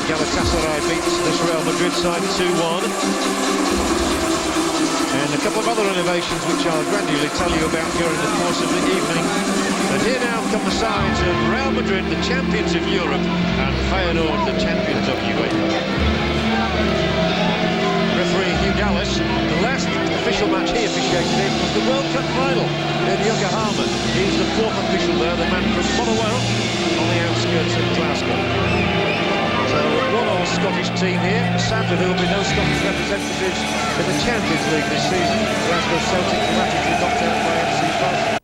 Galatasaray beats this Real Madrid side 2-1. And a couple of other innovations which I'll gradually tell you about during the course of the evening. But here now come the sides of Real Madrid, the champions of Europe, and Feyenoord, the champions of UEFA. Referee Hugh Dallas, the last official match he officiated in was the World Cup final in Yokohama. He's the fourth official there, the man from Motherwell, on the outskirts of Glasgow. So one all Scottish team here. Sadly there will be no Scottish representatives in the Champions League this season. Glasgow Celtic dramatically knocked out by FC Bath.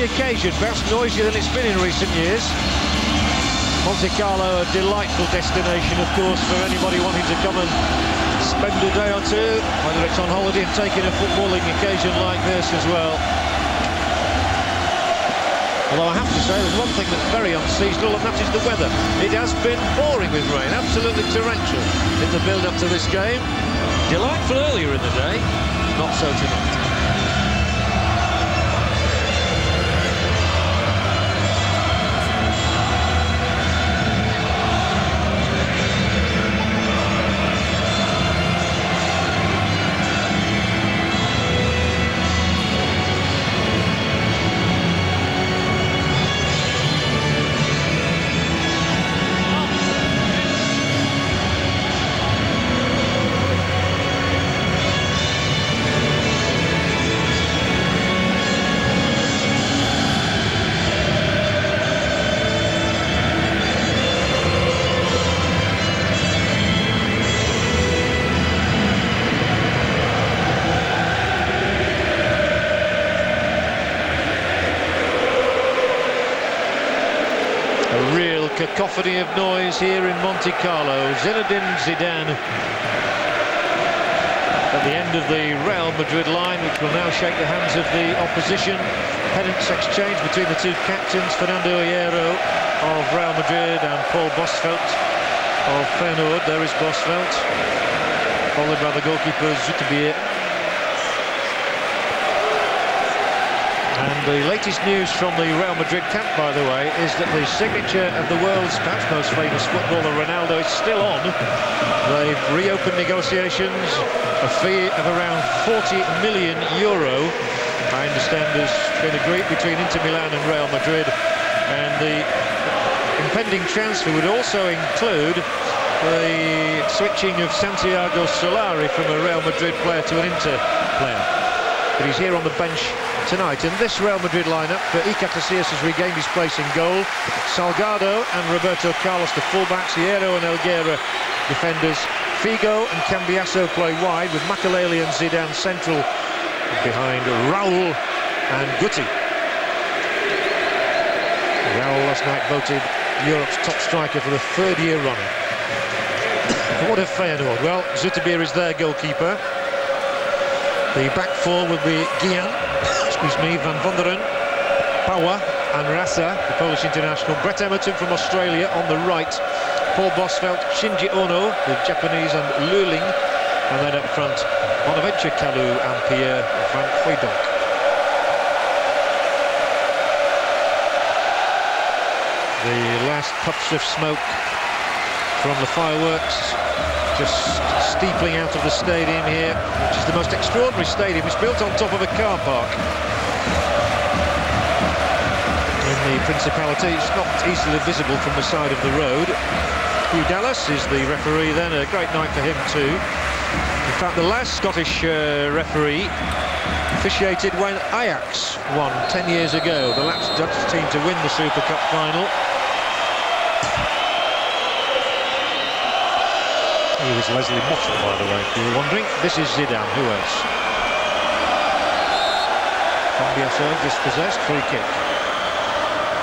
Occasion, perhaps noisier than it's been in recent years. Monte Carlo, a delightful destination, of course, for anybody wanting to come and spend a day or two, whether it's on holiday and taking a footballing occasion like this as well. Although I have to say, there's one thing that's very unseasonal, and that is the weather. It has been pouring with rain, absolutely torrential in the build-up to this game. Delightful earlier in the day, not so tonight. Cacophony of noise here in Monte Carlo. Zinedine Zidane at the end of the Real Madrid line, which will now shake the hands of the opposition. Pennants exchange between the two captains, Fernando Hierro of Real Madrid and Paul Bosvelt of Feyenoord. There is Bosvelt, followed by the goalkeeper Zoetebier. And the latest news from the Real Madrid camp, by the way, is that the signature of the world's perhaps most famous footballer, Ronaldo, is still on. They've reopened negotiations. A fee of around €40 million, I understand, has been agreed between Inter Milan and Real Madrid. And the impending transfer would also include the switching of Santiago Solari from a Real Madrid player to an Inter player. But he's here on the bench tonight. In this Real Madrid lineup, Iker Casillas has regained his place in goal. Salgado and Roberto Carlos, the fullbacks. Hierro and Elguera, defenders. Figo and Cambiasso play wide, with Makelele and Zidane central behind Raul and Guti. Raul last night voted Europe's top striker for the third year running. What of Feyenoord? Well, Zoetebier is their goalkeeper. The back four will be Gian, Van Vonderen, Pauwa and Rasa, the Polish international. Brett Emerton from Australia on the right. Paul Bosvelt, Shinji Ono, the Japanese, and Luling. And then up front, Bonaventure Kalou and Pierre van Hooijdonk. The last puffs of smoke from the fireworks just steepling out of the stadium here, which is the most extraordinary stadium. It's built on top of a car park in the Principality. It's not easily visible from the side of the road. Hugh Dallas is the referee then, a great night for him too. In fact, the last Scottish referee officiated when Ajax won 10 years ago, the last Dutch team to win the Super Cup final. He was Leslie Mottle, by the way, if you were wondering. This is Zidane, who else? Cambiasso dispossessed, free kick.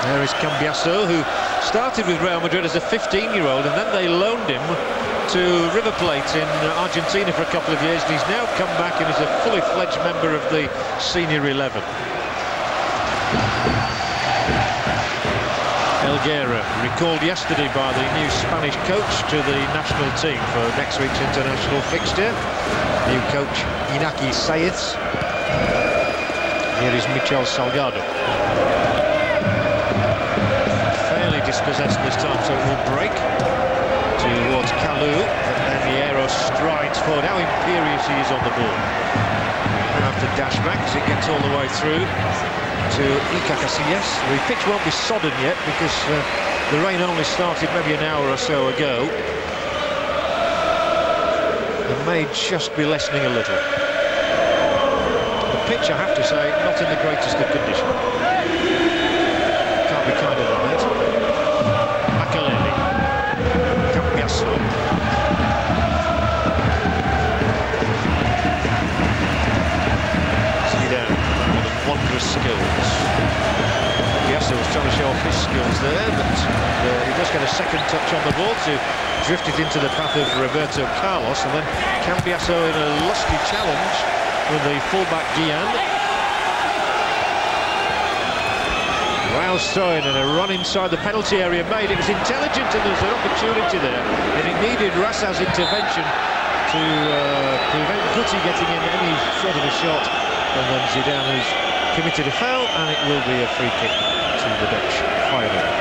There is Cambiasso, who started with Real Madrid as a 15-year-old, and then they loaned him to River Plate in Argentina for a couple of years, and he's now come back and is a fully fledged member of the senior 11. Helguera, recalled yesterday by the new Spanish coach to the national team for next week's international fixture. New coach Iñaki Saez. Here is Michel Salgado. Fairly dispossessed this time, so it will break towards Kalou, but then Hierro strides forward. How imperious he is on the ball. He'll have to dash back as it gets all the way through to Iker Casillas. The pitch won't be sodden yet because the rain only started maybe an hour or so ago. It may just be lessening a little. The pitch, I have to say, not in the greatest of condition. Can't be kinder than that. Makelele. Cambiasso. Zidane, wondrous skills. Cambiasso was trying to show off his skills there, but he does get a second touch on the ball to drift it into the path of Roberto Carlos, and then Cambiasso in a lusty challenge with the fullback Guillen. Rouse throw-in and a run inside the penalty area made. It was intelligent and there was an opportunity there, and it needed Rassa's intervention to prevent Guti getting in any sort of a shot, and then Zidane has committed a foul, and it will be a free kick to the Dutch Feyenoord.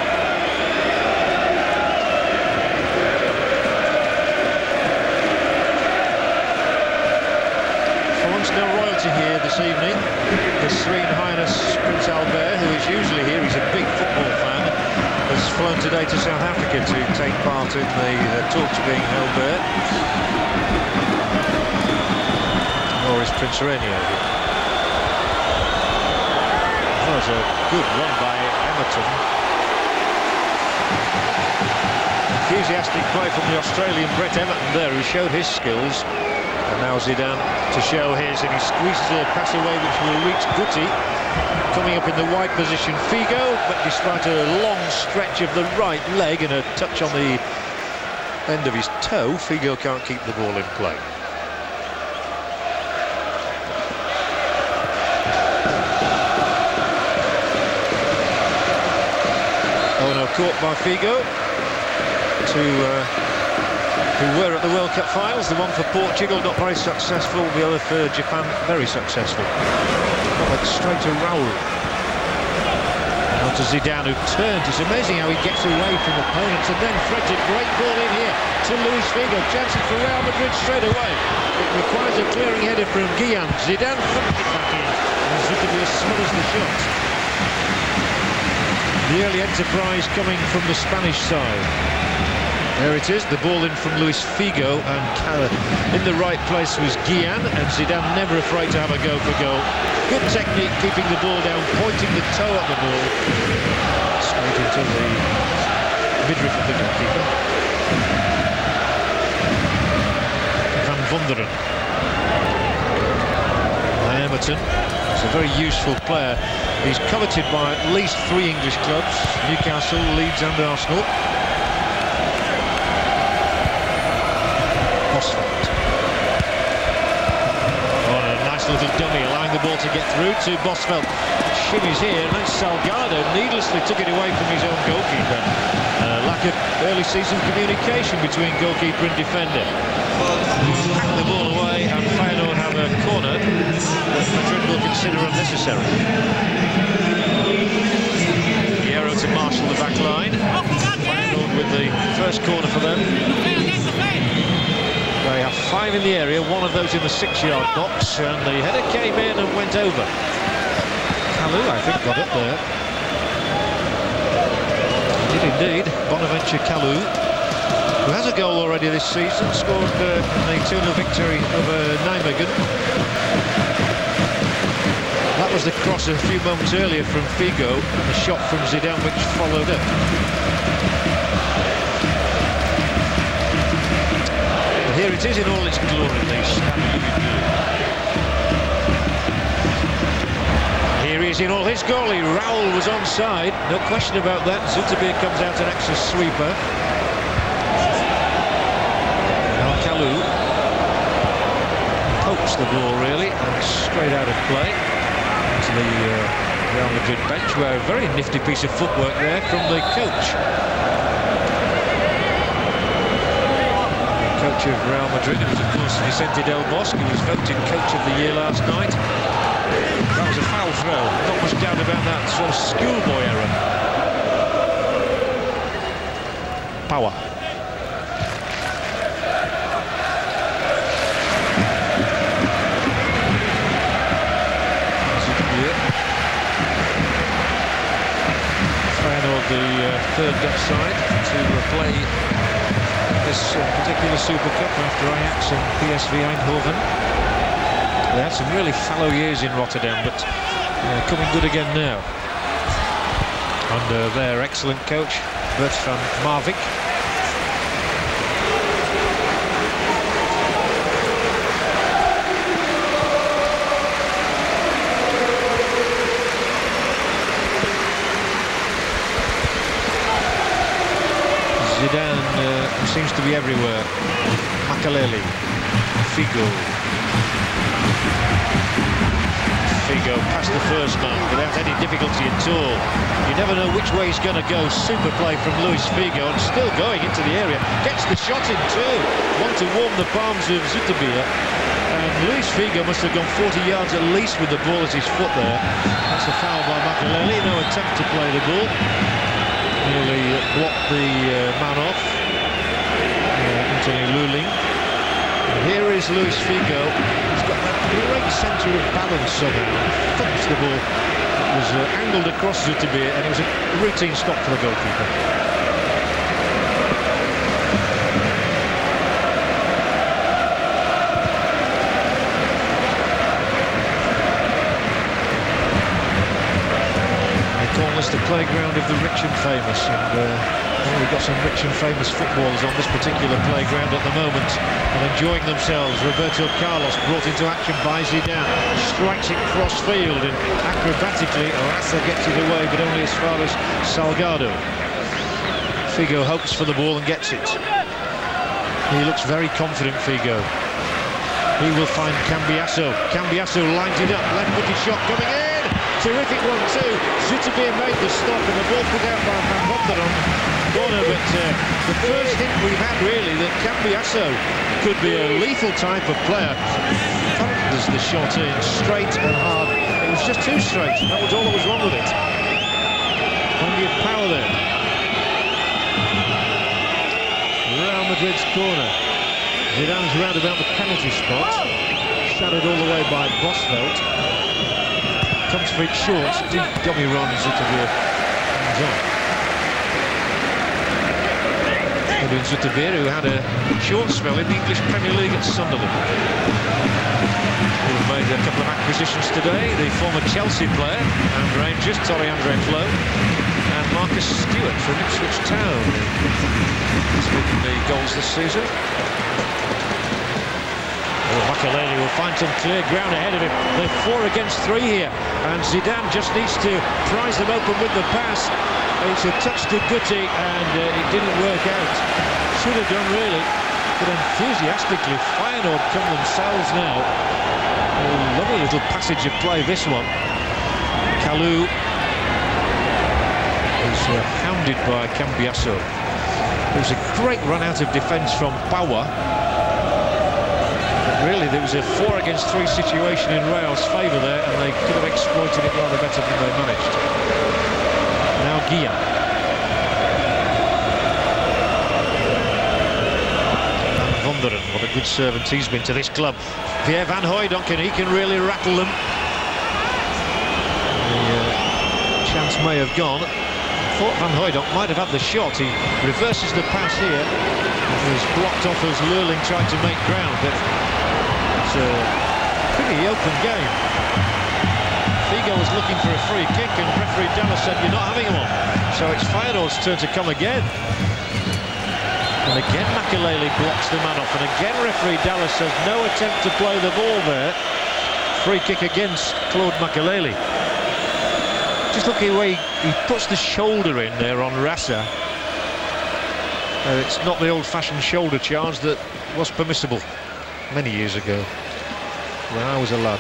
No royalty here this evening. His Serene Highness Prince Albert, who is usually here, he's a big football fan, has flown today to South Africa to take part in the talks being held there. Or is Prince Rainier here? That was a good run by Emerton. Enthusiastic play from the Australian Brett Emerton there, who showed his skills. And now Zidane to show his, and he squeezes a pass away which will reach Guti. Coming up in the wide position, Figo, but despite a long stretch of the right leg and a touch on the end of his toe, Figo can't keep the ball in play. Oh no, caught by Figo who were at the World Cup finals, the one for Portugal not very successful, the other for Japan very successful. Went straight to Raul. Now to Zidane, who turned. It's amazing how he gets away from opponents, and then threads a great ball in here to Luis Figo. Chances for Real Madrid straight away. It requires a clearing header from Guillen. Zidane thumped it back in, and Zuckerberg smothers the shot. The early enterprise coming from the Spanish side. There it is, the ball in from Luis Figo, and in the right place was Guillen, and Zidane never afraid to have a go for goal. Good technique, keeping the ball down, pointing the toe at the ball. Straight into the midriff of the goalkeeper. Van Vonderen. Emerton is a very useful player. He's coveted by at least 3 English clubs, Newcastle, Leeds and Arsenal. Oh, a nice little dummy, allowing the ball to get through to Bosvelt. Shimmies here, and then Salgado needlessly took it away from his own goalkeeper. Lack of early season communication between goalkeeper and defender. Pack the ball away, and Feyenoord have a corner that Madrid will consider unnecessary. Hierro to marshal the back line. Feyenoord with the first corner for them. They have 5 in the area, 1 of those in the 6-yard box, and the header came in and went over. Kalou, I think, got up there. did indeed. Bonaventure Kalou, who has a goal already this season, scored in the 2-0 victory over Nijmegen. That was the cross a few moments earlier from Figo, and the shot from Zidane which followed up. But here it is in all its glory, the Stade Louis. Here he is in all his goalie. Raoul was onside, no question about that. Zoetebier comes out an extra sweeper. Now Kalou pokes the ball really, and straight out of play to the Real Madrid bench, where a very nifty piece of footwork there from the coach. The coach of Real Madrid, it was of course Vicente Del Bosque, who was voted coach of the year last night. That was a foul throw, not much doubt about that. Sort of schoolboy error. Power. Feyenoord, the third Dutch side to play this particular Super Cup after Ajax and PSV Eindhoven. They had some really fallow years in Rotterdam, but coming good again now. Under their excellent coach, Bert van Marwijk. Zidane seems to be everywhere. Makelele, Figo past the first man without any difficulty at all. You never know which way he's going to go. Super play from Luis Figo, and still going into the area. Gets the shot in too. Want to warm the palms of Zoetebier. And Luis Figo must have gone 40 yards at least with the ball at his foot there. That's a foul by Makelele. No attempt to play the ball. Nearly blocked the man off. Anthony Luling. And here is Luis Figo. He's got that great centre of balance somehow. Flips the ball. It was angled across Zoetebier, and it was a routine stop for the goalkeeper. They call this the playground of the rich and famous, and we've got some rich and famous footballers on this particular playground at the moment and enjoying themselves. Roberto Carlos brought into action by Zidane, strikes it cross field, and acrobatically Rafa gets it away, but only as far as Salgado. Figo hopes for the ball and gets it. He looks very confident, Figo. He will find Cambiasso. Cambiasso lines it up, left-footed shot coming in. Terrific one too. Zoetebier made the stop, and the ball put out by Van Wonderen. Corner, but the first hint we've had really that Cambiasso could be a lethal type of player. Thunders the shot in, straight and hard. It was just too straight. That was all that was wrong with it. Plenty of power there. Real Madrid's corner. Zidane's round about the penalty spot. Shadowed all the way by Bosveld. Comes for it short. Deep dummy run, Zoetebier comes on. Edwin Zoetebier, who had a short spell in the English Premier League at Sunderland. We've made a couple of acquisitions today. The former Chelsea player and Rangers, Andre Flo, and Marcus Stewart from Ipswich Town. He's been the goals this season. Makelele will find some clear ground ahead of him. They're 4 against 3 here, and Zidane just needs to prize them open with the pass. It's a touch to Guti, and it didn't work out. Should have done really, but enthusiastically Feyenoord come themselves now. A lovely little passage of play, this one. Kalou is hounded by Cambiasso. There was a great run out of defence from Bauer. Really, there was a 4 against 3 situation in Real's favour there, and they could have exploited it rather better than they managed. Now Guia. Van Wonderen, what a good servant he's been to this club. Pierre van Hooijdonk, he can really rattle them. The chance may have gone. thought Van Hooijdonk might have had the shot. He reverses the pass here. It was blocked off as Lurling tried to make ground, but it's a pretty open game. Figo was looking for a free kick, and referee Dallas said, "You're not having one." So it's Feyenoord's turn to come again. And again Makelele blocks the man off, and again referee Dallas says no attempt to play the ball there. Free kick against Claude Makelele. Just look at the way he puts the shoulder in there on Rassa. It's not the old-fashioned shoulder charge that was permissible many years ago when I was a lad.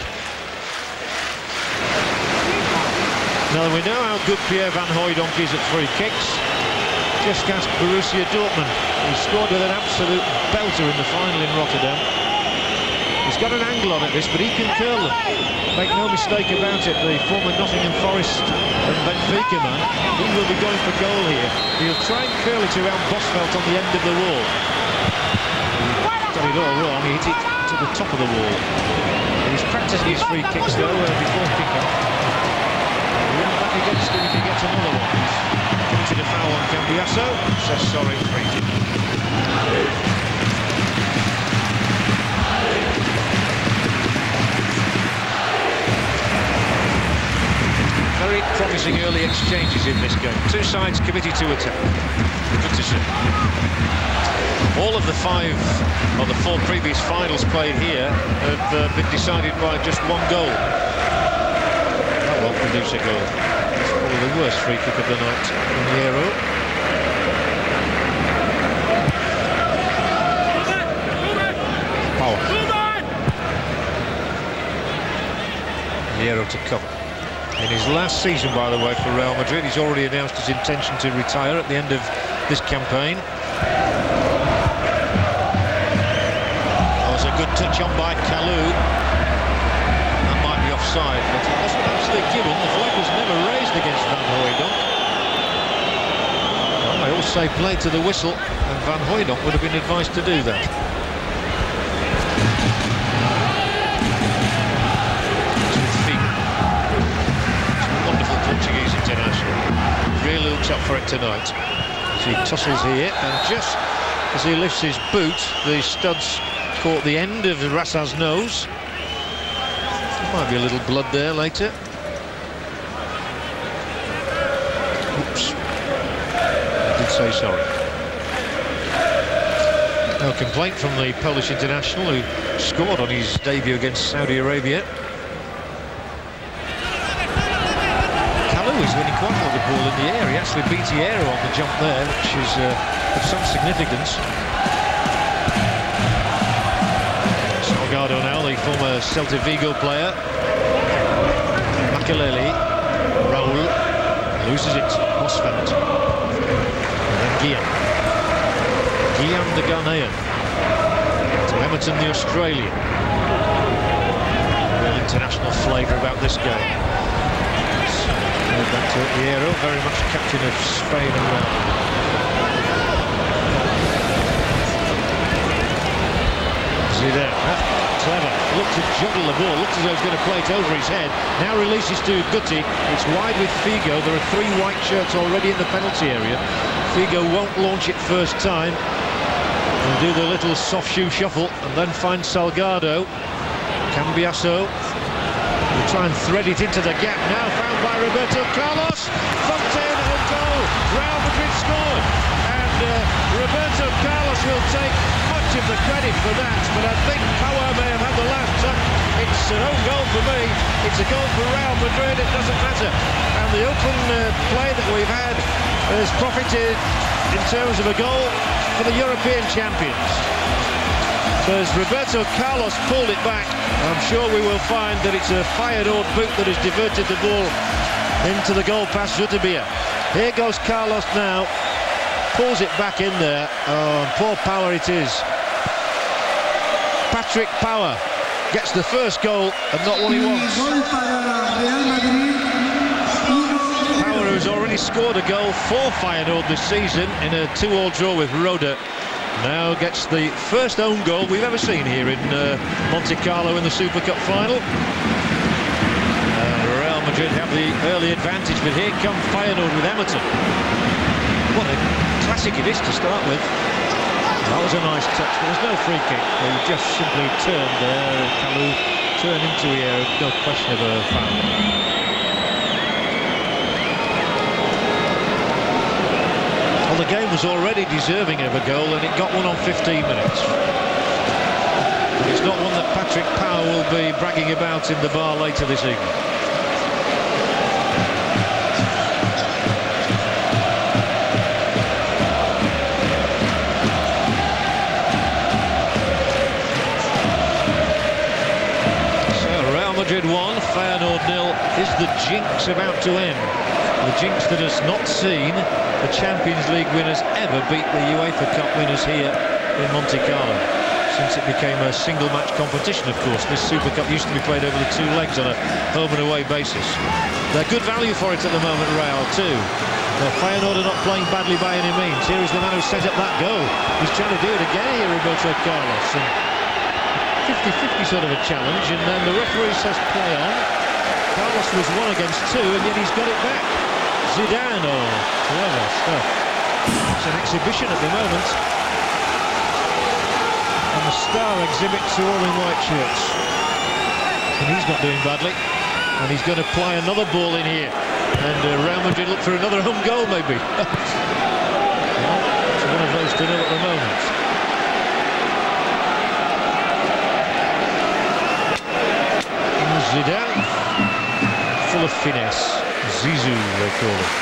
Now we know how good Pierre Van Hooijdonk is at free kicks. Just ask Borussia Dortmund. He scored with an absolute belter in the final in Rotterdam. He's got an angle on it, this, but he can curl them. Make no mistake about it, the former Nottingham Forest and Benfica man, he will be going for goal here. He'll try and curl it around Bosvelt on the end of the wall. He got it all wrong, he hit it to the top of the wall. He's practicing his free kicks though before kick-off. Back against him if he gets another one. Committed a foul on Cambiasso, says sorry, free kick. Very promising early exchanges in this game. Two sides committed to attack. Good to see. All of the four previous finals played here have been decided by just one goal. That won't produce a goal. It's probably the worst free kick of the night in the Euro. Power. The Euro to come. In his last season, by the way, for Real Madrid, he's already announced his intention to retire at the end of this campaign. That was a good touch on by Kalou. That might be offside, but it wasn't actually given. The flag was never raised against Van Hooijdonk. Well, they all say play to the whistle, and Van Hooijdonk would have been advised to do that. Portuguese international really looks up for it tonight as he tussles here, and just as he lifts his boot, the studs caught the end of Rassa's nose. There might be a little blood there later. Oops, I did say sorry. No complaint from the Polish international who scored on his debut against Saudi Arabia. He's winning quite well the ball in the air. He actually beat Hierro on the jump there, which is of some significance. Salgado now, the former Celta Vigo player. Makelele, Raul, loses it, Bosvelt. And then Guillaume the Ghanaian. To Emerton the Australian. Real international flavour about this game. Back to Hierro, very much captain of Spain and Real. Zidane, clever, looked to juggle the ball, looked as though he's going to play it over his head. Now releases to Guti, it's wide with Figo, there are three white shirts already in the penalty area. Figo won't launch it first time, and do the little soft shoe shuffle, and then find Salgado. Cambiasso will try and thread it into the gap, now found by Roberto Carlos. Fontaine and goal. Real Madrid scored, and Roberto Carlos will take much of the credit for that, but I think Power may have had the last touch. It's an own goal for me, it's a goal for Real Madrid, it doesn't matter. And the open play that we've had has profited in terms of a goal for the European champions. So as Roberto Carlos pulled it back, I'm sure we will find that it's a Feyenoord boot that has diverted the ball into the goal past Zutabia. Here goes Carlos now, pulls it back in there. Oh, poor Power it is. Patrick Power gets the first goal and not what he wants. Power, who's already scored a goal for Feyenoord this season in a 2-2 draw with Roda, now gets the first own goal we've ever seen here in Monte Carlo in the Super Cup final. Real Madrid Madrid have the early advantage, but here come Feyenoord with Emerton. What a classic it is to start with. That was a nice touch, but there's no free kick. He just simply turned there. Kalou turned into the air, no question of a foul. Well, the game was already deserving of a goal, and it got one on 15 minutes. It's not one that Patrick Power will be bragging about in the bar later this evening. Madrid 1, Feyenoord 0. Is the jinx about to end? The jinx that has not seen the Champions League winners ever beat the UEFA Cup winners here in Monte Carlo. Since it became a single match competition, of course. This Super Cup used to be played over the two legs on a home and away basis. They're good value for it at the moment, Real, too. Feyenoord are not playing badly by any means. Here is the man who set up that goal. He's trying to do it again here, Roberto Carlos. And 50-50 sort of a challenge, and then the referee says play on. Carlos was 1 against 2, and yet he's got it back. Zidane or whoever. So it's an exhibition at the moment. And the star exhibits are all in white shirts. And he's not doing badly. And he's going to apply another ball in here. And Real Madrid look for another home goal, maybe. Well, it's one of those to know at the moment. Zidane, full of finesse. Zizou, they call it.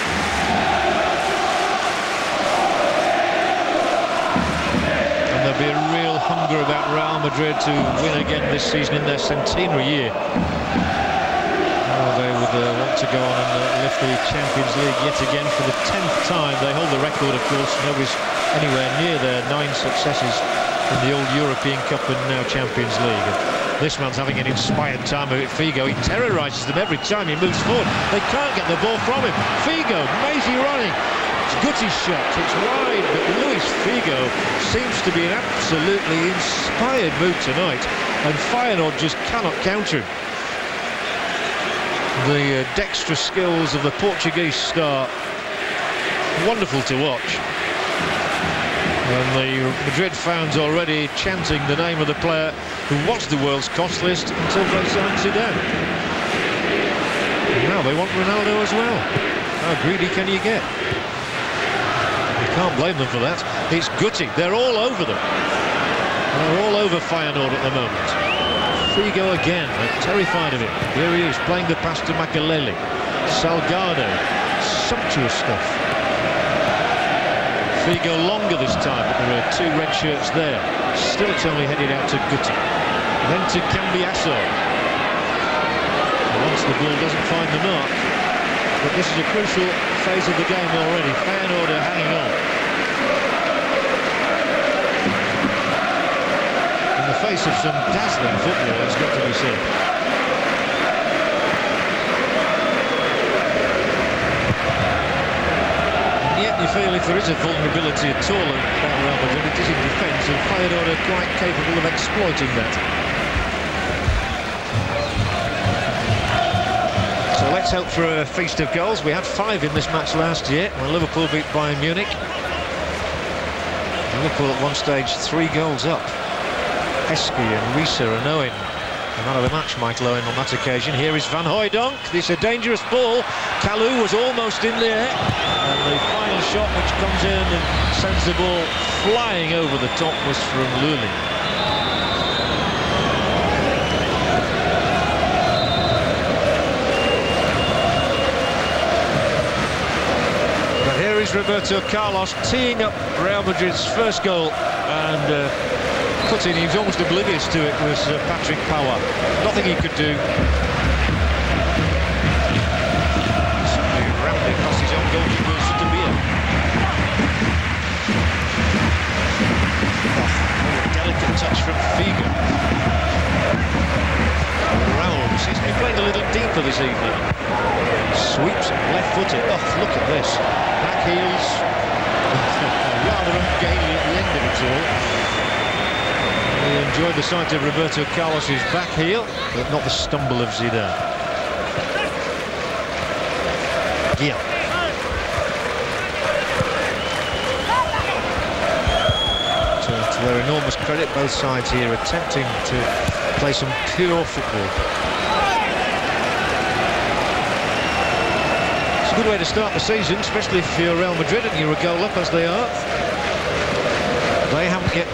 And there'll be a real hunger about Real Madrid to win again this season in their centenary year. Oh, they would want to go on and lift the Champions League yet again for the 10th time. They hold the record, of course. Nobody's anywhere near their 9 successes in the old European Cup and now Champions League. This man's having an inspired time of it. Figo, he terrorises them every time he moves forward. They can't get the ball from him. Figo, Mazy running. It's Gutti's shot. It's wide, but Luis Figo seems to be in absolutely inspired mood tonight, and Feyenoord just cannot counter him. The dexterous skills of the Portuguese star, wonderful to watch. And the Madrid fans already chanting the name of the player who was the world's cost list until they signed Zidane. And now they want Ronaldo as well. How greedy can you get? You can't blame them for that. It's Guti. They're all over them. They're all over Feyenoord at the moment. Figo again. They're terrified of him. Here he is playing the pass to Makelele. Salgado. Sumptuous stuff. Figo longer this time, but there are 2 red shirts there. Still it's only headed out to Guti. Then to Cambiasso. Once the ball doesn't find the mark. But this is a crucial phase of the game already. Feyenoord are hanging on. In the face of some dazzling football, it's got to be said. You feel if there is a vulnerability at all about Real Madrid, it is in defence, and Feyenoord are quite capable of exploiting that. So let's hope for a feast of goals. We had 5 in this match last year when Liverpool beat Bayern Munich. Liverpool at one stage 3 goals up. Heskey and Risa and Owen. The man of the match, Michael Owen, on that occasion. Here is Van Hooijdonk. This is a dangerous ball. Kalou was almost in there. And the final shot, which comes in and sends the ball flying over the top, was from Luli. But here is Roberto Carlos teeing up Real Madrid's first goal, and putting, he was almost oblivious to it, was Patrick Power. Nothing he could do. Simply rounding past his own goalkeeper, Sotomayor. Oh, a delicate touch from Figo. Raul seems to be playing a little deeper this evening. Sweeps it, left-footed. Oh, look at this. Back heels. Rather ungainly at the end of it all. We enjoyed the sight of Roberto Carlos's back heel, but not the stumble of Zidane. Gia. To their enormous credit, both sides here attempting to play some pure football. It's a good way to start the season, especially if you're Real Madrid and you're a goal up, as they are. They haven't yet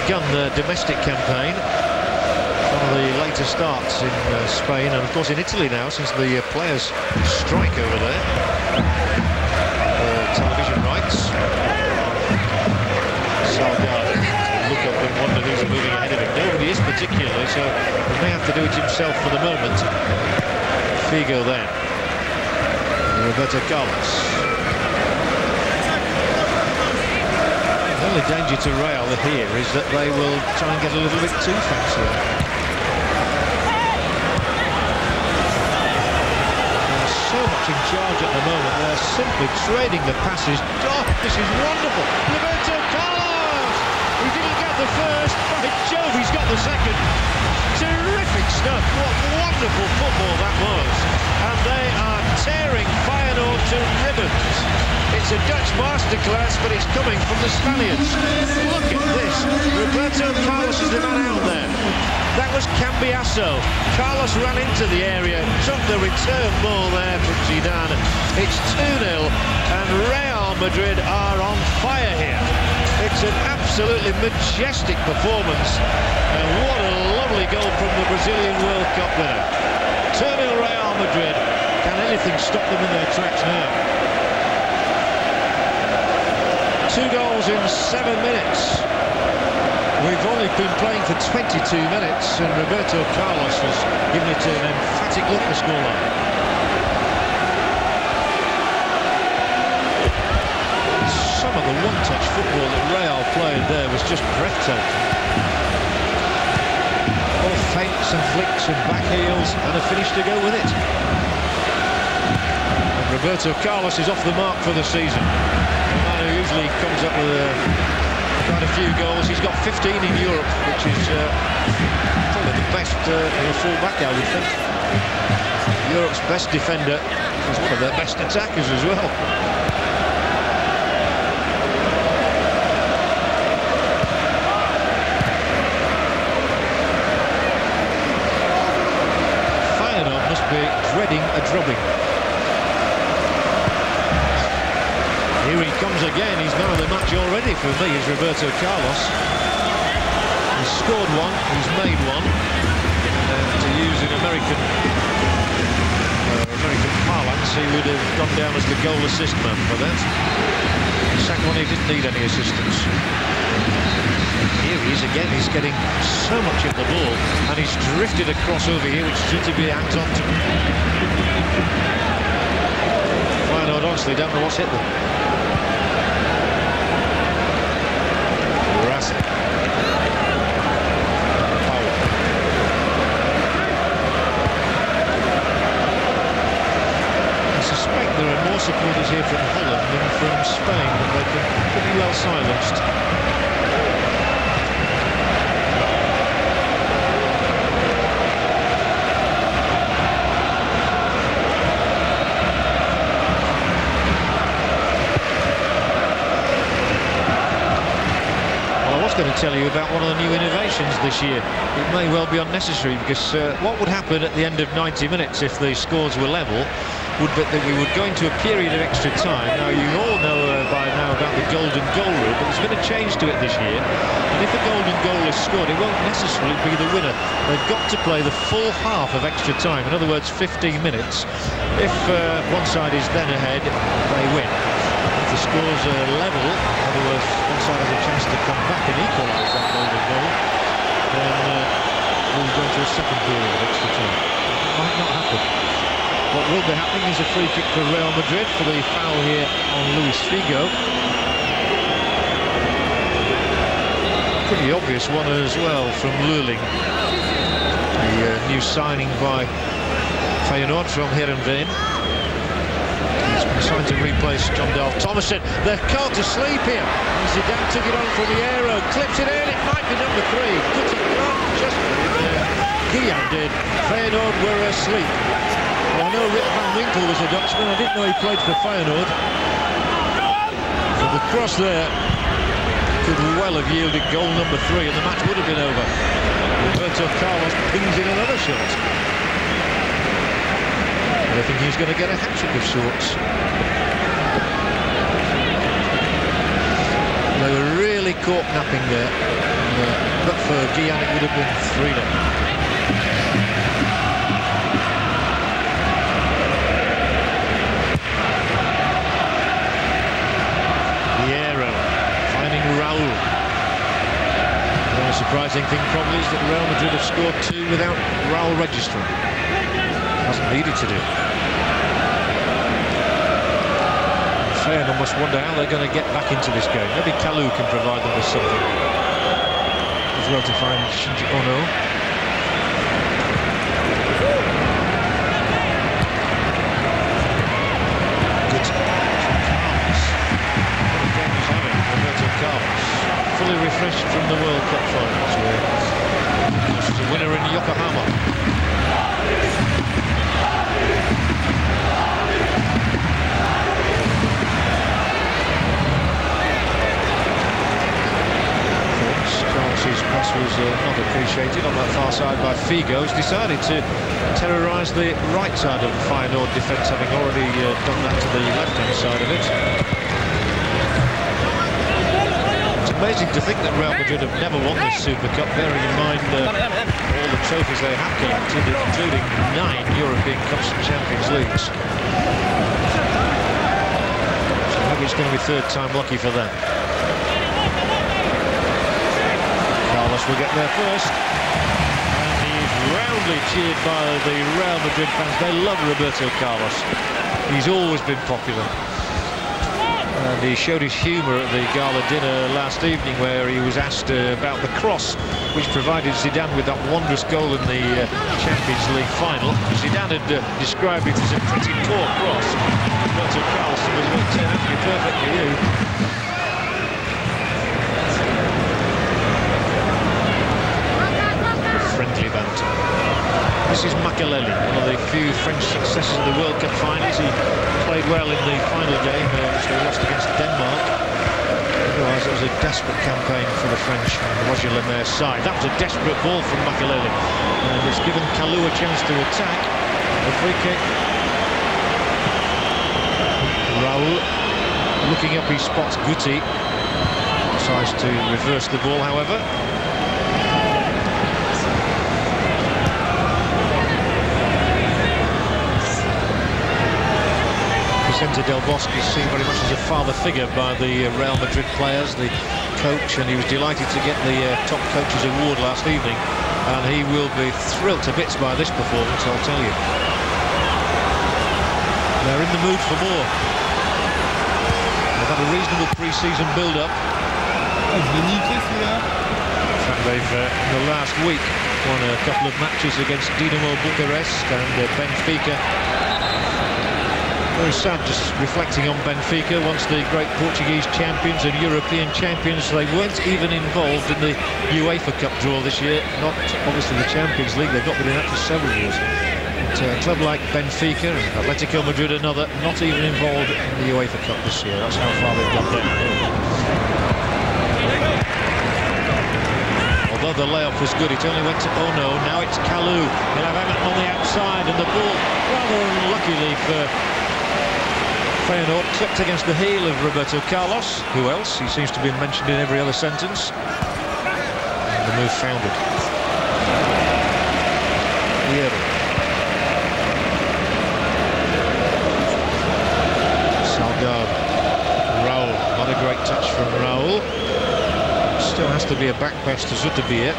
begun their domestic campaign. One of the later starts in Spain, and of course in Italy now, since the players strike over there. Television rights. Salgado look up and wonder who's moving ahead of him. Nobody is particularly, so he may have to do it himself for the moment. Figo then. Roberto Carlos. The only danger to Real here is that they will try and get a little bit too fancy. They're so much in charge at the moment. They're simply trading the passes. Oh, this is wonderful. Roberto Carlos! He didn't get the first. By Jove, he's got the second. Terrific stuff. What wonderful football that was. And they are tearing Feyenoord to ribbons. It's a Dutch masterclass, but it's coming from the Spaniards. Look at this. Roberto Carlos is the man out there. That was Cambiasso. Carlos ran into the area, took the return ball there from Zidane. It's 2-0, and Real Madrid are on fire here. It's an absolutely majestic performance, and what a lovely goal from the Brazilian World Cup winner. 2-0 Real Madrid. Can anything stop them in their tracks now? 2 goals in 7 minutes. We've only been playing for 22 minutes, and Roberto Carlos has given it an emphatic look at the scoreline. Some of the one-touch football that Real played there was just breathtaking. All feints and flicks and back heels, and a finish to go with it. And Roberto Carlos is off the mark for the season. The man who usually comes up with quite a few goals. He's got 15 in Europe, which is probably the best for a full-back, I would think. Europe's best defender. He's one of their best attackers as well. Feyenoord must be dreading a drubbing. Here he comes again. He's man of the match already for me, is Roberto Carlos. He's scored one, he's made one. And to use an American parlance, he would have gone down as the goal assist man for that. The second one, he didn't need any assistance. Here he is again. He's getting so much of the ball, and he's drifted across over here, which should be hands on to. Feyenoord honestly don't know what's hit them. Supporters here from Holland and from Spain, but they've been pretty well silenced. Well, I was going to tell you about one of the new innovations this year. It may well be unnecessary, because what would happen at the end of 90 minutes if the scores were level would be that we would go into a period of extra time. Now, you all know by now about the golden goal rule, but there's been a change to it this year. And if a golden goal is scored, it won't necessarily be the winner. They've got to play the full half of extra time, in other words, 15 minutes. If one side is then ahead, they win. If the scores are level, in other words, one side has a chance to come back and equalise that golden goal, then we'll go to a second period of extra time. It might not happen. What will be happening is a free kick for Real Madrid for the foul here on Luis Figo. Pretty obvious one as well from Luling, the new signing by Feyenoord from Heerenveen. He's been signed to replace John Dahl Thomason. They're caught asleep here. Zidane took it on from the aero, clips it in. It might be number 3. But it can't just be there. Guillaume did. Feyenoord were asleep. Well, know Rick van Winkle was a Dutchman. I didn't know he played for Feyenoord. But the cross there could well have yielded goal number 3 and the match would have been over. Roberto Carlos pings in another shot. I think he's going to get a hat-trick of sorts. They were really caught napping there. But for Guyan it would have been 3-0. The surprising thing probably is that Real Madrid have scored 2 without Raul registering. Hasn't needed to do. Feyenoord must wonder how they're going to get back into this game. Maybe Kalou can provide them with something. As well to find Shinji Ono. Good. Roberto Carlos. Fully refreshed from the World Cup finals, where he was a winner in Yokohama. Carlos's pass was not appreciated on that far side by Figo. He's decided to terrorise the right side of the Feyenoord defence, having already done that to the left-hand side of it. Amazing to think that Real Madrid have never won this Super Cup, bearing in mind all the trophies they have collected, including 9 European Cups and Champions Leagues. So maybe it's going to be third time lucky for them. Carlos will get there first. And he's roundly cheered by the Real Madrid fans. They love Roberto Carlos. He's always been popular. And he showed his humour at the gala dinner last evening, where he was asked about the cross which provided Zidane with that wondrous goal in the Champions League final. Zidane had described it as a pretty poor cross. Roberto Carlos was, well, it turned out to be perfect for you. Friendly banter. This is Makelele, one of the few French successes in the World Cup finals. He played well in the final game, which they lost against Denmark. Otherwise, it was a desperate campaign for the French on Roger Lemaire's side. That was a desperate ball from Makelele. And it's given Kalou a chance to attack. The free kick. Raul looking up, he spots Guti. Decides to reverse the ball, however. Vicente Del Bosque is seen very much as a father figure by the Real Madrid players, the coach, and he was delighted to get the top coach's award last evening, and he will be thrilled to bits by this performance, I'll tell you. They're in the mood for more. They've had a reasonable pre-season build-up. In fact, they've in the last week won a couple of matches against Dinamo Bucharest and Benfica. Very sad, just reflecting on Benfica, once the great Portuguese champions and European champions. They weren't even involved in the UEFA Cup draw this year, not obviously the Champions League. They've not been in that for several years. But a club like Benfica and Atletico Madrid, another, not even involved in the UEFA Cup this year. That's how far they've gone down. Although the layoff was good, it only went to Ono. Now it's Kalou. He'll have Emmett on the outside, and the ball, rather unluckily for Feyenoord, clipped against the heel of Roberto Carlos. Who else? He seems to be mentioned in every other sentence. And the move founded. Salgado. Raul. Not a great touch from Raul. Still has to be a back pass to Zoetebier.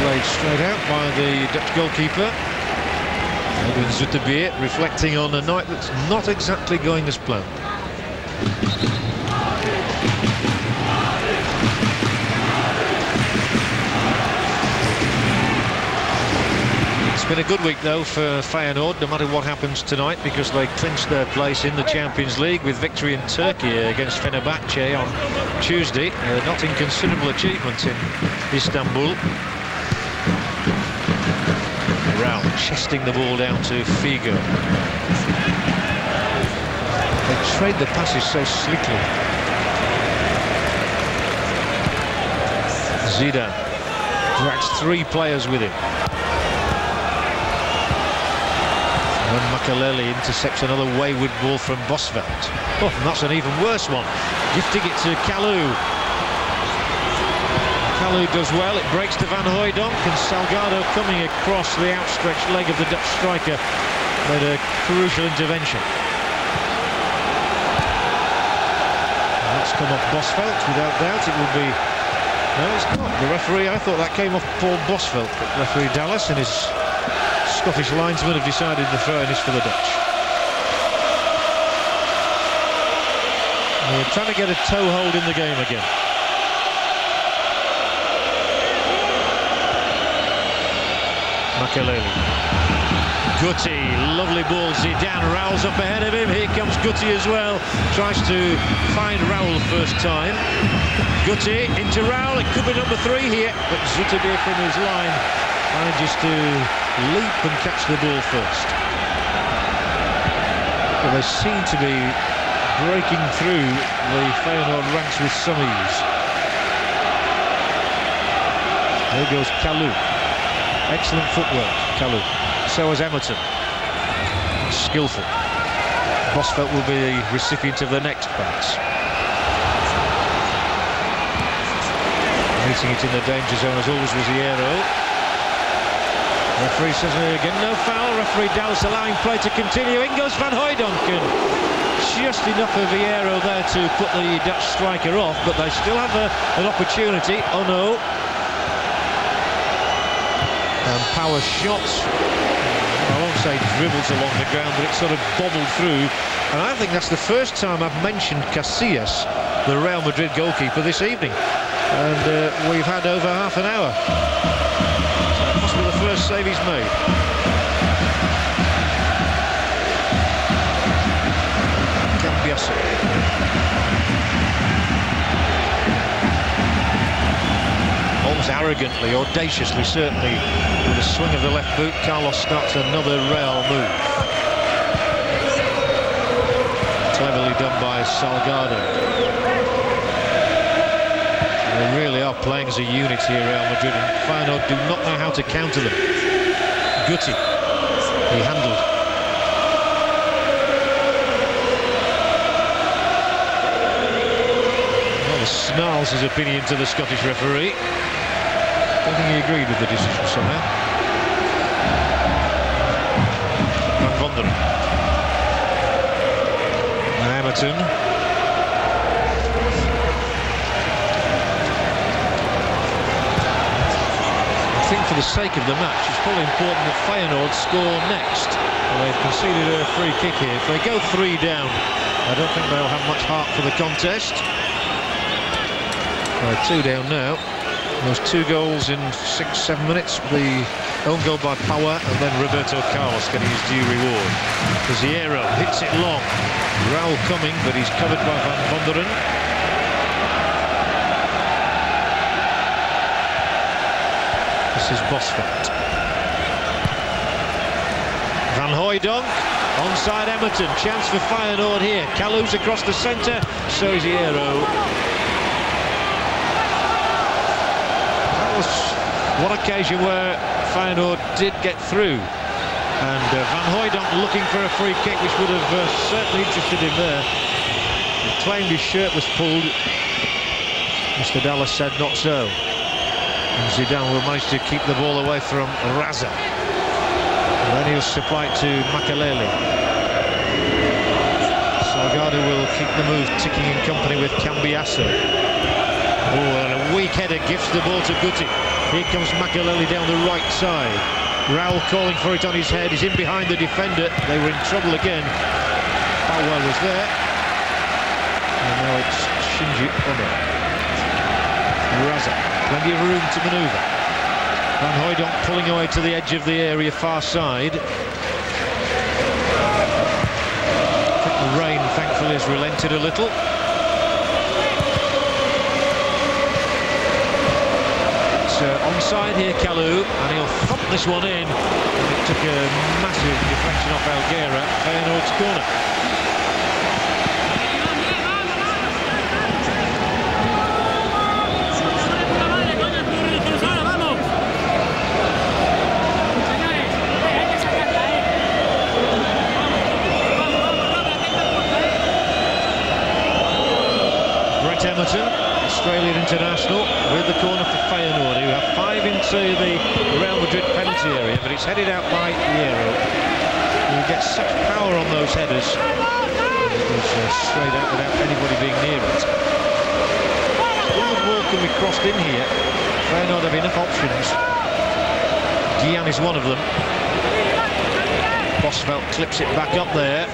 Played straight out by the Dutch goalkeeper. Edwin Zoetebier, reflecting on a night that's not exactly going as planned. It's been a good week though for Feyenoord, no matter what happens tonight, because they clinched their place in the Champions League with victory in Turkey against Fenerbahce on Tuesday. Not inconsiderable achievement in Istanbul. Raul chesting the ball down to Figo. They trade the passes so slickly. Zidane drags 3 players with him. And Makelele intercepts another wayward ball from Bosvelt. Oh, and that's an even worse one. Gifting it to Kalou. Kalou does well, it breaks to Van Hooijdonk, and Salgado coming across the outstretched leg of the Dutch striker made a crucial intervention. And that's come off Bosvelt, without doubt. It will be... No, it's not. The referee, I thought that came off Paul Bosvelt, but referee Dallas and his Scottish linesman have decided the throw-in is for the Dutch. And they're trying to get a toe hold in the game again. Makelele. Guti, lovely ball. Zidane, Raul's up ahead of him. Here comes Guti as well. Tries to find Raul first time. Guti into Raul. It could be number 3 here, but Zoeterbeek from his line manages to leap and catch the ball first. Well, they seem to be breaking through the Feyenoord ranks with some ease. There goes Kalou. Excellent footwork, Kalou. So is Emerton. Skillful. Bosvelt will be the recipient of the next pass. Meeting it in the danger zone as always was Hierro. Referee says again no foul. Referee Dallas allowing play to continue. In goes Van Hooijdonk, and just enough of Hierro there to put the Dutch striker off, but they still have an opportunity. Oh no. And power shots. I won't say dribbles along the ground, but it sort of bobbled through. And I think that's the first time I've mentioned Casillas, the Real Madrid goalkeeper, this evening. And we've had over half an hour. So it must be the first save he's made. Cambiasso. Almost arrogantly, audaciously, certainly, with a swing of the left boot, Carlos starts another Real move. Cleverly done by Salgado. They really are playing as a unit here, Real Madrid, and Feyenoord do not know how to counter them. Guti, he handled. Well, the snarls his opinion to the Scottish referee. I don't think he agreed with the decision somehow. Van Vonderen. And Emerton. I think for the sake of the match, it's probably important that Feyenoord score next. Well, they've conceded a free kick here. If they go 3 down, I don't think they'll have much heart for the contest. 2 down now. Those 2 goals in 6-7 minutes. The own goal by Power, and then Roberto Carlos getting his due reward. Hierro hits it long. Raul coming, but he's covered by Van Vonderen. This is Bosvelt. Van Hooijdonk, onside Emerton, chance for Feyenoord here. Kalou's across the centre, so is Hierro. That was one occasion where Feyenoord did get through. And Van Hooijdonk looking for a free kick, which would have certainly interested him there. He claimed his shirt was pulled. Mr. Dallas said not so. And Zidane will manage to keep the ball away from Raza. And then he'll supply it to Makelele. Salgado will keep the move ticking in company with Cambiasso. Oh, and a weak header gifts the ball to Guti. Here comes Makelele down the right side. Raul calling for it on his head. He's in behind the defender. They were in trouble again. Powell was there. And now it's Shinji Ono. Raza. Plenty of room to manoeuvre. Van Hooijdonk pulling away to the edge of the area, far side. I think the rain, thankfully, has relented a little. It's onside here, Kalou, and he'll thump this one in. It took a massive deflection off Alguera, Feyenoord's corner. Australian international with the corner for Feyenoord, who have 5 into the Real Madrid penalty area, but it's headed out by Hierro, who gets such power on those headers. It was straight out without anybody being near it. Good ball can be crossed in here. Feyenoord have enough options. Gian is one of them. Bosvelt clips it back up there.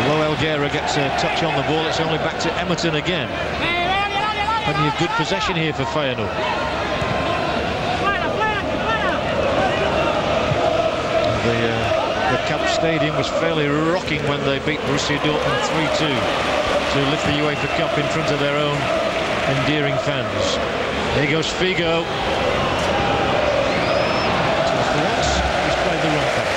Although Alguera gets a touch on the ball, it's only back to Emerton again. Plenty of good possession here for Feyenoord. The Camp Stadium was fairly rocking when they beat Borussia Dortmund 3-2 to lift the UEFA Cup in front of their own endearing fans. Here goes Figo. For once, he's played the wrong pass.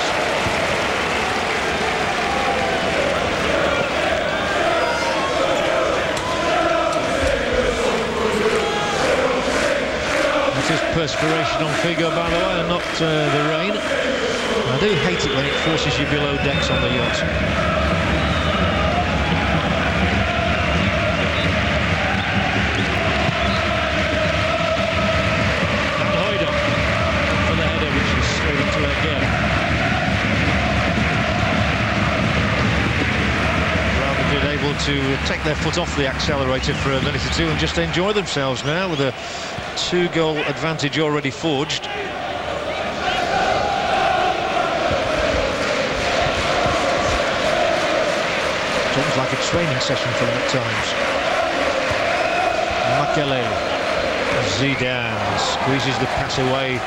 Perspiration on Figo, by the way, and not the rain. I do hate it when it forces you below decks on the yacht. Van Hooijdonk for the header, which is straight into Alguera. Real Madrid able to take their foot off the accelerator for a minute or two and just enjoy themselves now with a 2-goal advantage already forged. It's almost like a training session for them at times. Makelele. Zidane squeezes the pass away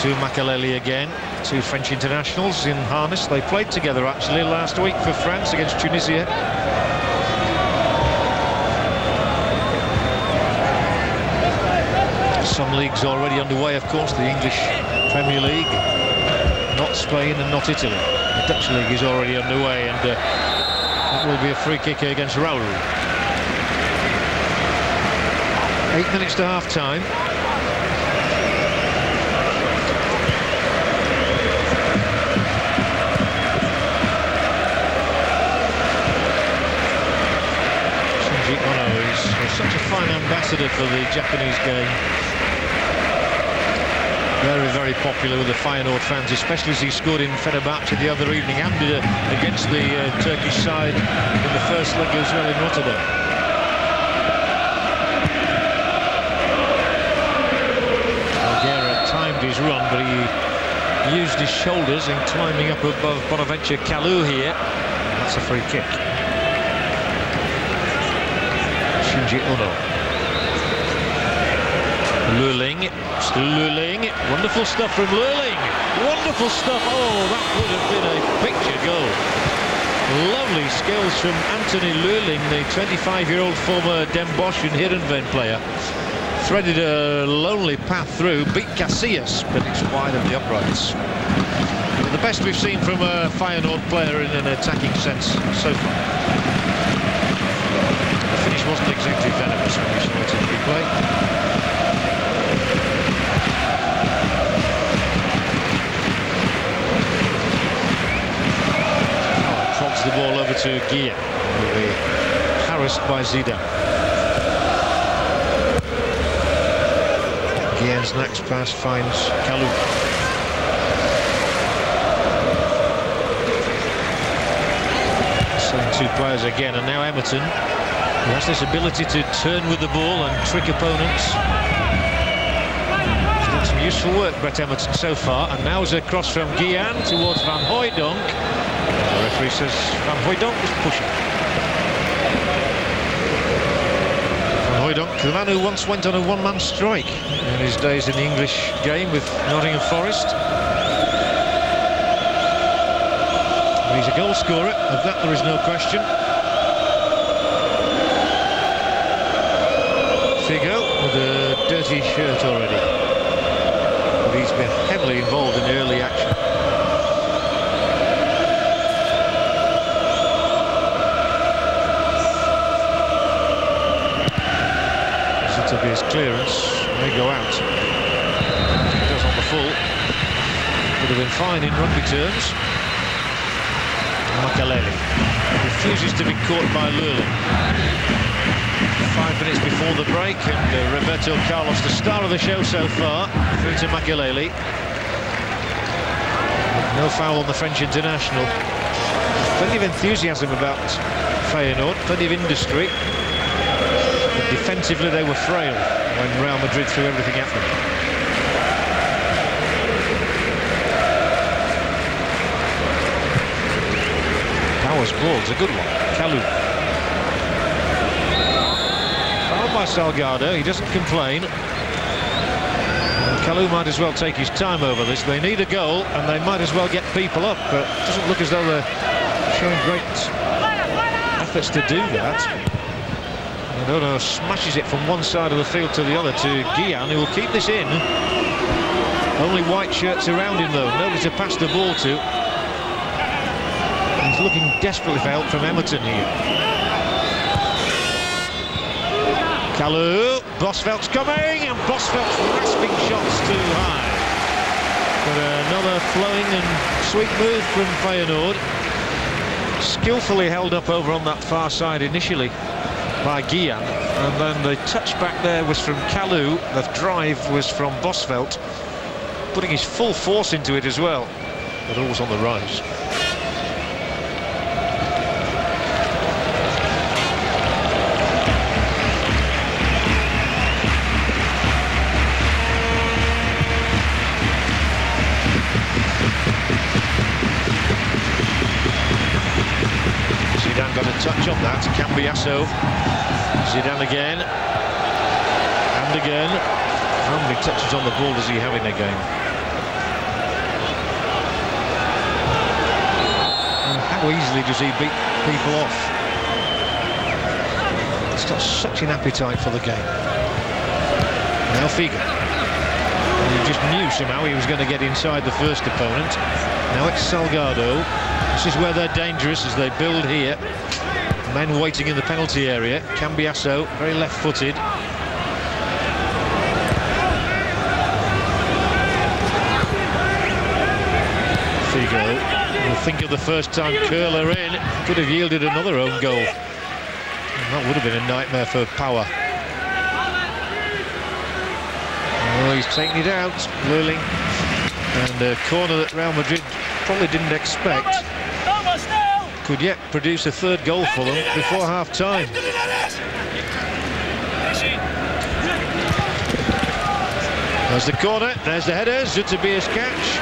to Makelele again. 2 French internationals in harness. They played together actually last week for France against Tunisia. Some leagues already underway, of course, the English Premier League, not Spain and not Italy. The Dutch league is already underway, and it will be a free kick against Raul. 8 minutes to half-time. Shinji Ono is such a fine ambassador for the Japanese game. Very, very popular with the Feyenoord fans, especially as he scored in Fenerbahce the other evening and against the Turkish side in the first leg as well in Rotterdam. Alguera timed his run, but he used his shoulders in climbing up above Bonaventure Kalou here. That's a free kick. Shinji Ono. Lurling, still Lurling, wonderful stuff from Lurling, wonderful stuff. Oh, that would have been a picture goal. Lovely skills from Anthony Lurling, the 25-year-old former Den Bosch and Heerenveen player. Threaded a lonely path through, beat Casillas, but it's wide of the uprights. The best we've seen from a Feyenoord player in an attacking sense so far. The finish wasn't exactly venomous when we saw it in replay. The ball over to Gia, who will be harassed by Zidane. Gian's next pass finds Kalou. Same 2 players again, and now Emerton, who has this ability to turn with the ball and trick opponents. He's done some useful work, Brett Emerton, so far, and now is a cross from Gian towards Van Hooijdonk. The referee says Van Hooijdonk is pushing. Van Hooijdonk, the man who once went on a one-man strike in his days in the English game with Nottingham Forest. And he's a goal scorer, of that there is no question. Figo with a dirty shirt already. but he's been heavily involved in the early action. This will be his clearance, may go out. He goes on the full. Would have been fine in rugby terms. Makelele refuses to be caught by Lurling. 5 minutes before the break, and Roberto Carlos, the star of the show so far, through to Makelele. No foul on the French international. Plenty of enthusiasm about Feyenoord, plenty of industry. But defensively they were frail when Real Madrid threw everything at them. Power's ball, it's a good one. Kalou. Fouled by Salgado, he doesn't complain. Kalou might as well take his time over this. They need a goal and they might as well get people up, but it doesn't look as though they're showing great efforts to do that. Dono smashes it from one side of the field to the other to Guillan, who will keep this in. Only white shirts around him though, nobody to pass the ball to. He's looking desperately for help from Emerton here. Kalou, Bosveld's coming, and Bosveld's rasping shots too high. But another flowing and sweet move from Feyenoord. Skillfully held up over on that far side initially by Guillan, and then the touch back there was from Kalou. The drive was from Bosveld, putting his full force into it as well, but always on the rise. Zidane got a touch on that. Cambiasso. Zidane again. And again. How many touches on the ball does he have in a game? And how easily does he beat people off? He's got such an appetite for the game. Now Figo. He just knew somehow he was going to get inside the first opponent. Now it's Salgado. This is where they're dangerous as they build here. Men waiting in the penalty area. Cambiasso, very left-footed. Figo. You'll think of the first time curler in, could have yielded another own goal. And that would have been a nightmare for Power. Oh, he's taking it out, Lurling. And a corner that Real Madrid probably didn't expect. Could yet produce a third goal for them before half-time. There's the corner, there's the header, Zutabia's catch.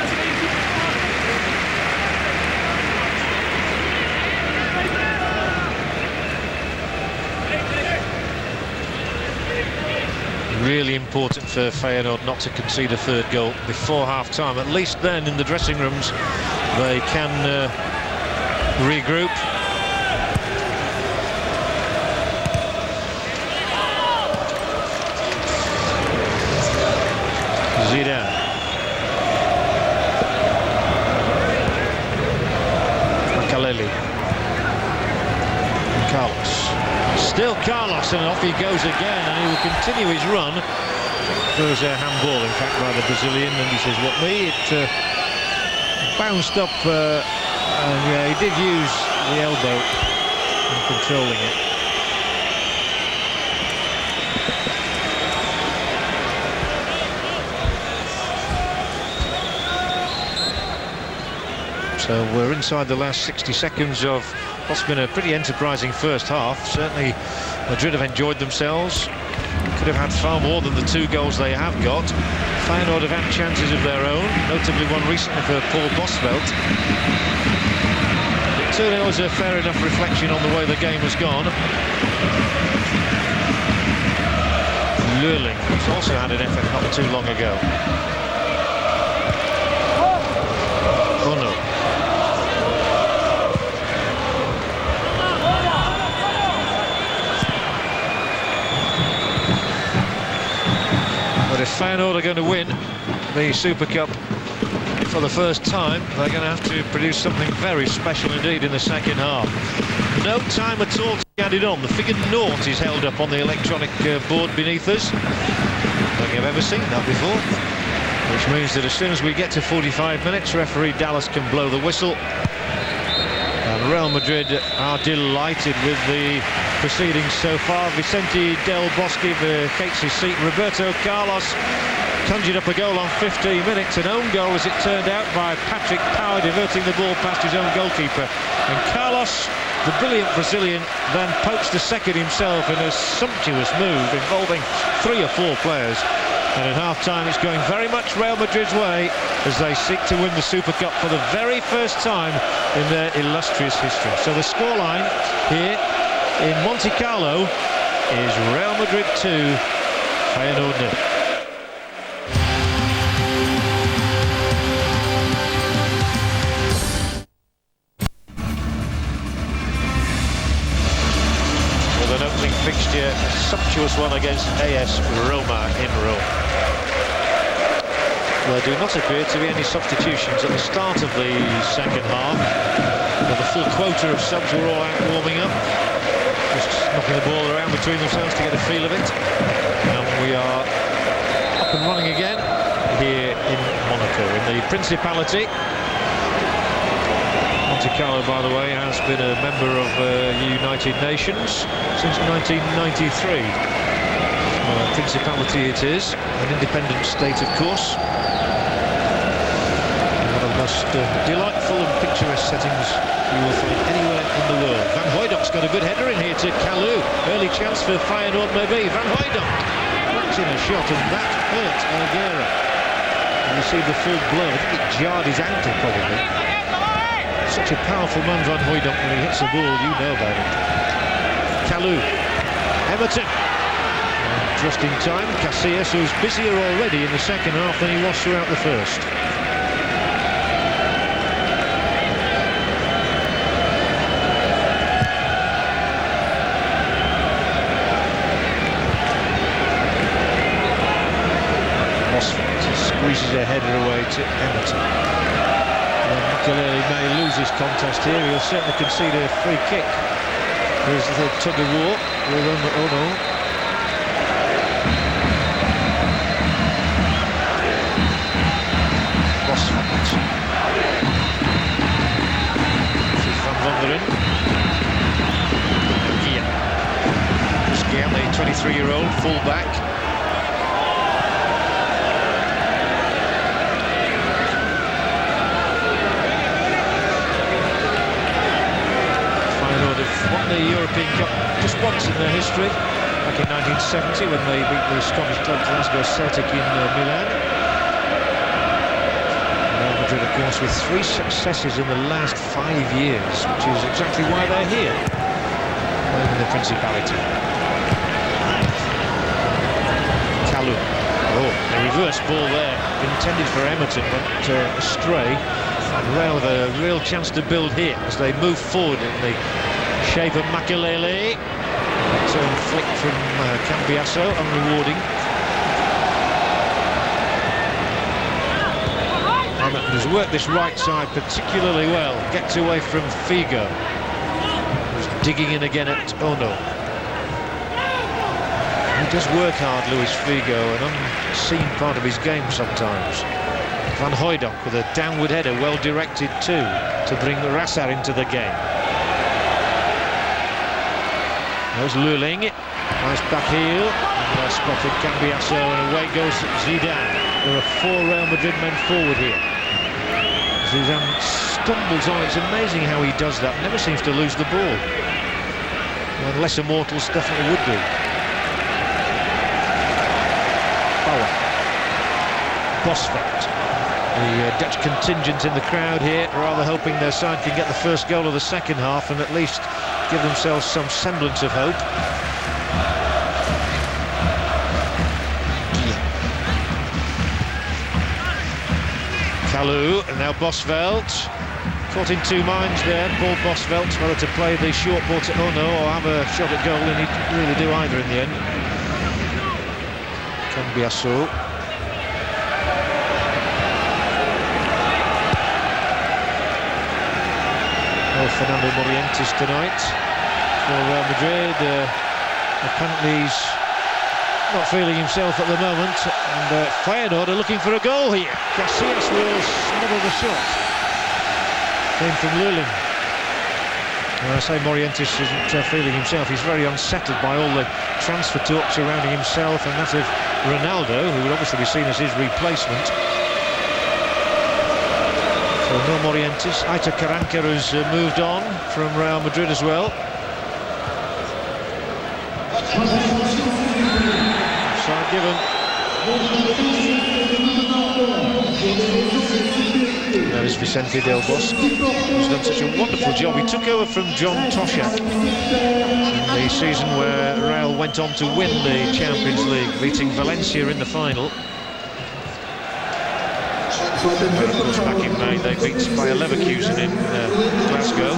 Really important for Feyenoord not to concede a third goal before half-time. At least then in the dressing rooms they can regroup. Zidane. Makelele. Carlos. Still Carlos, and off he goes again, and he will continue his run. There was a handball, in fact, by the Brazilian, and he says, "What me?" It bounced up. And yeah, he did use the elbow in controlling it. So we're inside the last 60 seconds of what's been a pretty enterprising first half. Certainly Madrid have enjoyed themselves. Could have had far more than the 2 goals they have got. Feyenoord have had chances of their own, notably one recently for Paul Bosveld. 2-0 is a fair enough reflection on the way the game has gone. Lurling has also had an effort not too long ago. Oh no. But if Feyenoord are going to win, the Super Cup for the first time, they're going to have to produce something very special indeed in the second half. No time at all to get it on. The figure 0 is held up on the electronic board beneath us. I don't think I've ever seen that before. Which means that as soon as we get to 45 minutes, referee Dallas can blow the whistle. And Real Madrid are delighted with the proceedings so far. Vicente Del Bosque vacates his seat. Roberto Carlos conjured up a goal on 15 minutes. An own goal, as it turned out, by Patrick Power, diverting the ball past his own goalkeeper. And Carlos, the brilliant Brazilian, then pokes the second himself in a sumptuous move involving 3 or 4 players. And at half-time, it's going very much Real Madrid's way as they seek to win the Super Cup for the very first time in their illustrious history. So the scoreline here in Monte Carlo is Real Madrid 2, Feyenoord 0. With an opening fixture, a sumptuous one against AS Roma in Rome. There do not appear to be any substitutions at the start of the second half. But the full quota of subs were all out warming up, just knocking the ball around between themselves to get a feel of it. And we are up and running again here in Monaco, in the Principality. Monte Carlo, by the way, has been a member of the United Nations since 1993. Principality it is, an independent state, of course. Most delightful and picturesque settings you will find anywhere in the world. Van Hooydonk's got a good header in here to Kalou. Early chance for Feyenoord maybe. Van Hooydonk puts in a shot, and that hurt Elguera. And you see the full blow. I think it jarred his ankle probably. Such a powerful man, Van Hooydonk, when he hits the ball, you know about it. Kalou, Emerton. And just in time, Casillas, who's busier already in the second half than he was throughout the first. Squeezes a header away to Emerton. Makelele may lose this contest here. He'll certainly concede a free kick. Here's the tug of war. Oh no. Bosfeld. This is Van Wonderen. Gian, the 23-year-old full-back. Won the European Cup just once in their history, back in 1970 when they beat the Scottish club Glasgow Celtic in Milan. Real Madrid, of course, with 3 successes in the last 5 years, which is exactly why they're here, playing in the Principality. Kalou. Oh, a reverse ball there, intended for Emerton, but astray. And Real with a real chance to build here as they move forward in the shape of Makelele. A turn flick from Cambiasso, unrewarding. Emerton has worked this right side particularly well. Gets away from Figo, who's digging in again at Ono. He does work hard, Luis Figo, an unseen part of his game sometimes. Van Hooydonk with a downward header, well directed too, to bring Rassar into the game. There's Luling, nice back heel, and spotted Cambiasso, and away goes Zidane. There are 4 Real Madrid men forward here. Zidane stumbles on, it's amazing how he does that, never seems to lose the ball. When lesser mortals definitely would do. Bauer. Bosfeld. The Dutch contingent in the crowd here, rather hoping their side can get the first goal of the second half and at least give themselves some semblance of hope. Kalou, and now Bosveld. Caught in 2 minds there, Paul Bosveld, whether to play the short ball to Ono or have a shot at goal, and he'd really do either in the end. Cambiasso. Fernando Morientes tonight for Real Madrid. Apparently he's not feeling himself at the moment, and Feyenoord are looking for a goal here. Casillas will smother the shot. Came from Lulin. I say Morientes isn't feeling himself. He's very unsettled by all the transfer talk surrounding himself and that of Ronaldo, who would obviously be seen as his replacement. So no Morientes. Aitor Karanka has moved on from Real Madrid as well. Offside given. That is Vicente Del Bosque, who's done such a wonderful job. He took over from John Toshak in the season where Real went on to win the Champions League, beating Valencia in the final. And of course, back in May, they beat Bayer Leverkusen in Glasgow.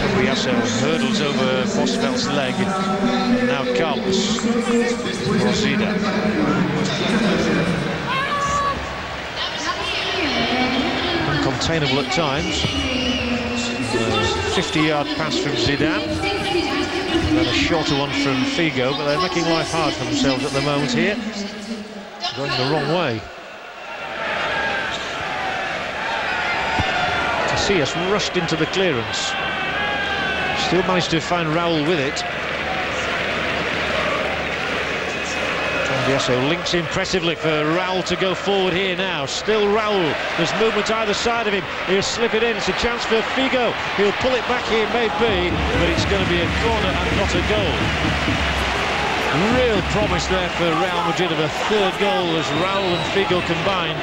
Cambiasso hurdles over Bosveld's leg. And now Carlos Rosida. Uncontainable at times. 50-yard pass from Zidane. And then a shorter one from Figo, but they're making life hard for themselves at the moment here. Going the wrong way. Casillas rushed into the clearance. Still managed to find Raul with it. Cambiasso links impressively for Raul to go forward here now. Still Raul. There's movement either side of him. He'll slip it in. It's a chance for Figo. He'll pull it back here, maybe, but it's going to be a corner and not a goal. Real promise there for Real Madrid of a third goal as Raul and Figo combined.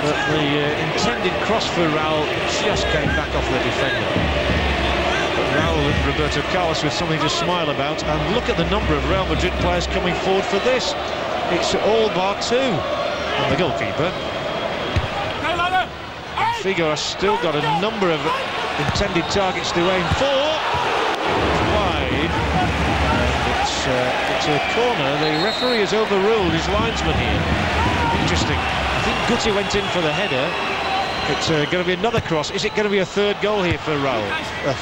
But the intended cross for Raul just came back off the defender. But Raul and Roberto Carlos with something to smile about. And look at the number of Real Madrid players coming forward for this. It's all bar two. And the goalkeeper. And Figo has still got a number of intended targets to aim for. It's wide. It's a corner. The referee has overruled his linesman here. Interesting. I think Guti went in for the header. It's going to be another cross. Is it going to be a third goal here for Raul?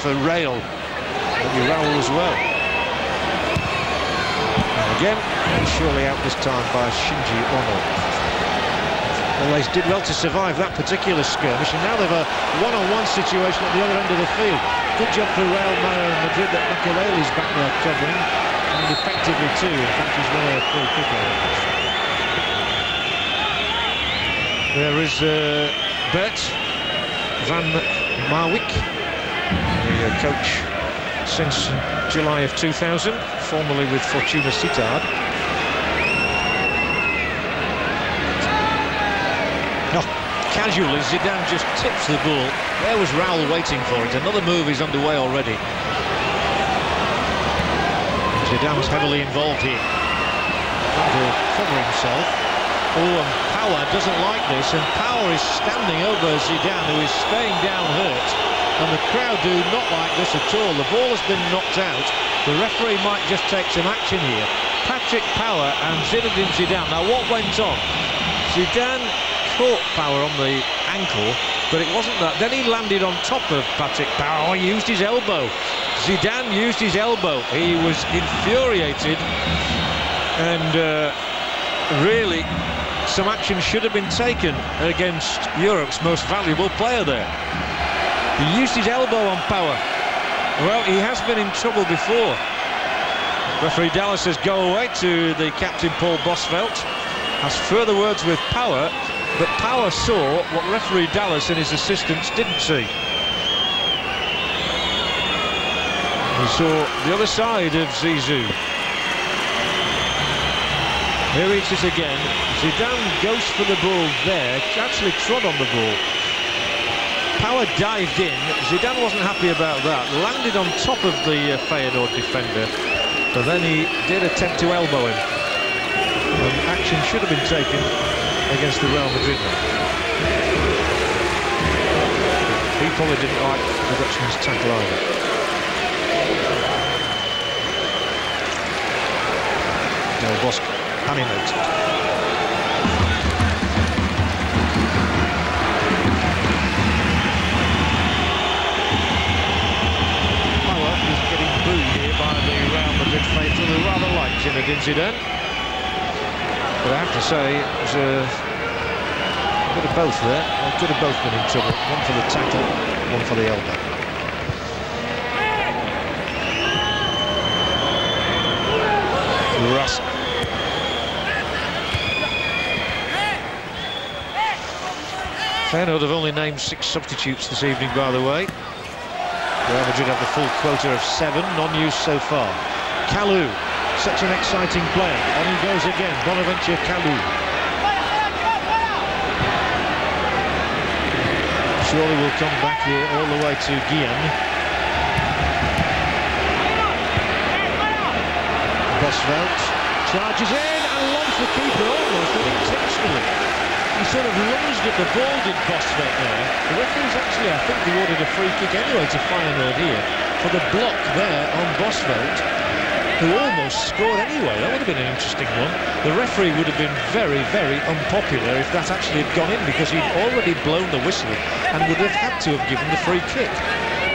For Real. It'll be Raul as well. And again, surely out this time by Shinji Ono. Well, they did well to survive that particular skirmish, and now they've a one-on-one situation at the other end of the field. Good job for Real Madrid that Makelele's back there covering. And effectively too, in fact he's won a full kick out of this. There is Bert van Marwijk, the coach since July of 2000, formerly with Fortuna Sittard. No, casually Zidane just tips the ball. There was Raul waiting for it. Another move is underway already. Zidane's heavily involved here. Trying to cover himself. Oh, and Power doesn't like this, and Power is standing over Zidane, who is staying down hurt. And the crowd do not like this at all. The ball has been knocked out. The referee might just take some action here. Patrick Power and Zinedine Zidane. Now, what went on? Zidane caught Power on the ankle, but it wasn't that. Then he landed on top of Patrick Power. He used his elbow. Zidane used his elbow. He was infuriated, and really some action should have been taken against Europe's most valuable player there. He used his elbow on Power. Well, he has been in trouble before. Referee Dallas says go away to the captain Paul Bosveld. Has further words with Power, but Power saw what referee Dallas and his assistants didn't see. We saw the other side of Zizou. Here it is again. Zidane goes for the ball there, actually trod on the ball. Power dived in. Zidane wasn't happy about that. Landed on top of the Feyenoord defender, but then he did attempt to elbow him. And action should have been taken against the Real Madrid man. He probably didn't like the Dutchman's tackle either. Del Bosque animated. Zidane. But I have to say, it was a bit of both there. They could have both been in trouble. One for the tackle, one for the elbow. Russ. Feyenoord have only named 6 substitutes this evening, by the way. Real Madrid have the full quota of 7, non-used so far. Kalou, such an exciting player. On he goes again, Bonaventure Kalou. Surely will come back here all the way to Guillen. Bosvelt charges in and lobs the keeper almost unintentionally. He sort of lunged at the ball, did Bosvelt there. The referee's actually, I think, awarded a free kick anyway to Feyenoord here for the block there on Bosvelt, who almost scored anyway. That would have been an interesting one. The referee would have been very, very unpopular if that actually had gone in, because he'd already blown the whistle and would have had to have given the free kick,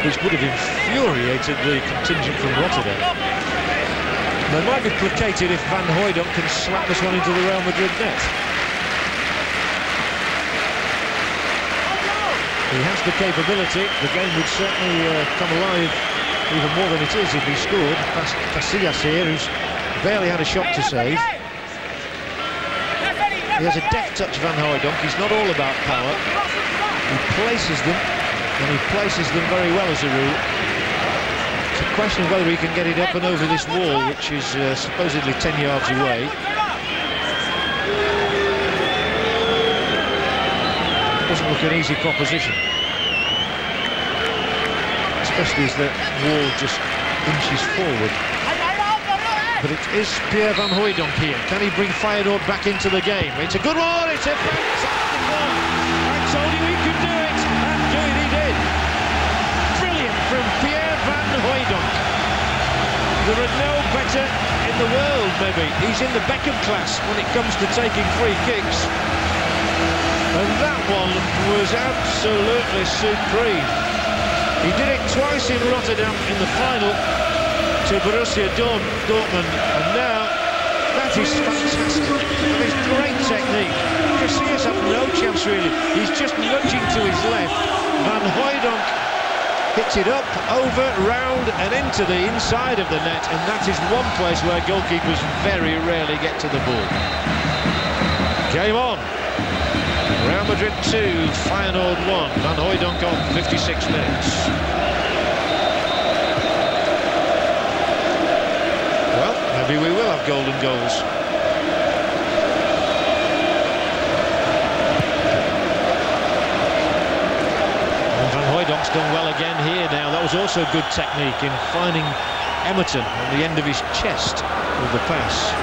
which would have infuriated the contingent from Rotterdam. They might be placated if Van Hooijdonk can slap this one into the Real Madrid net. He has the capability. The game would certainly come alive even more than it is if he scored. Past Casillas here, who's barely had a shot to save. He has a deft touch, Van Hooijdonk. He's not all about power. He places them, and he places them very well as a rule. It's a question of whether he can get it up and over this wall, which is supposedly 10 yards away. Doesn't look an easy proposition, especially as the wall just inches forward. But it is Pierre Van Hooijdonk here. Can he bring Feyenoord back into the game? It's a good one, it's a fantastic one. I told you he could do it, and do it he did. Brilliant from Pierre Van Hooijdonk. There are no better in the world, maybe. He's in the Beckham class when it comes to taking free kicks. And that one was absolutely supreme. He did it twice in Rotterdam in the final to Borussia Dortmund, and now that is fantastic. That is great technique. Casillas had no chance really. He's just nudging to his left. Van Hooijdonk hits it up, over, round and into the inside of the net, and that is one place where goalkeepers very rarely get to the ball. Game on. Real Madrid 2, Feyenoord 1. Van Hooijdonk on 56 minutes. Well, maybe we will have golden goals. And Van Hooijdonk's done well again here now. That was also good technique in finding Emerton on the end of his chest with the pass.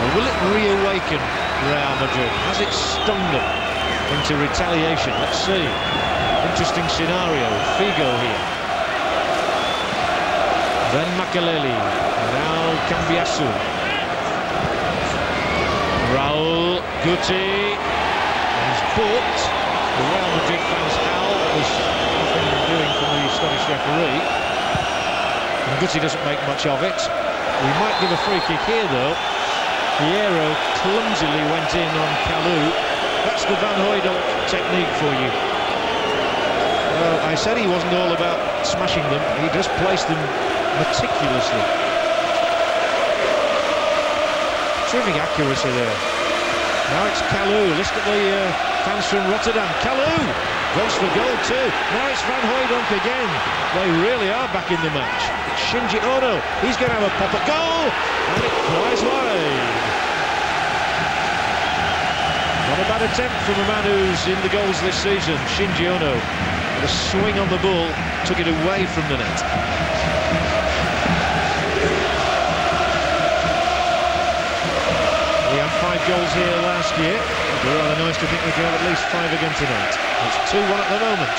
Well, will it reawaken Real Madrid? Has it stung them into retaliation? Let's see. Interesting scenario. Figo here. Then Makelele. Now Cambiasu. Raul Guti. He's bought. The Real Madrid fans howl. There's nothing doing from the Scottish referee. And Guti doesn't make much of it. We might give a free kick here though. Piero clumsily went in on Kalou. That's the Van Hooijdonk technique for you. Well, I said he wasn't all about smashing them. He just placed them meticulously. Terrific accuracy there. Now it's Kalou. Listen to the fans from Rotterdam. Kalou goes for goal too. Now it's Van Hooijdonk again. They really are back in the match. It's Shinji Ono. He's going to have a pop at goal. And it flies wide. Not a bad attempt from a man who's in the goals this season, Shinji Ono. The swing on the ball took it away from the net. We had 5 goals here last year. It'd be rather nice to think we could have at least 5 again tonight. It's 2-1 at the moment.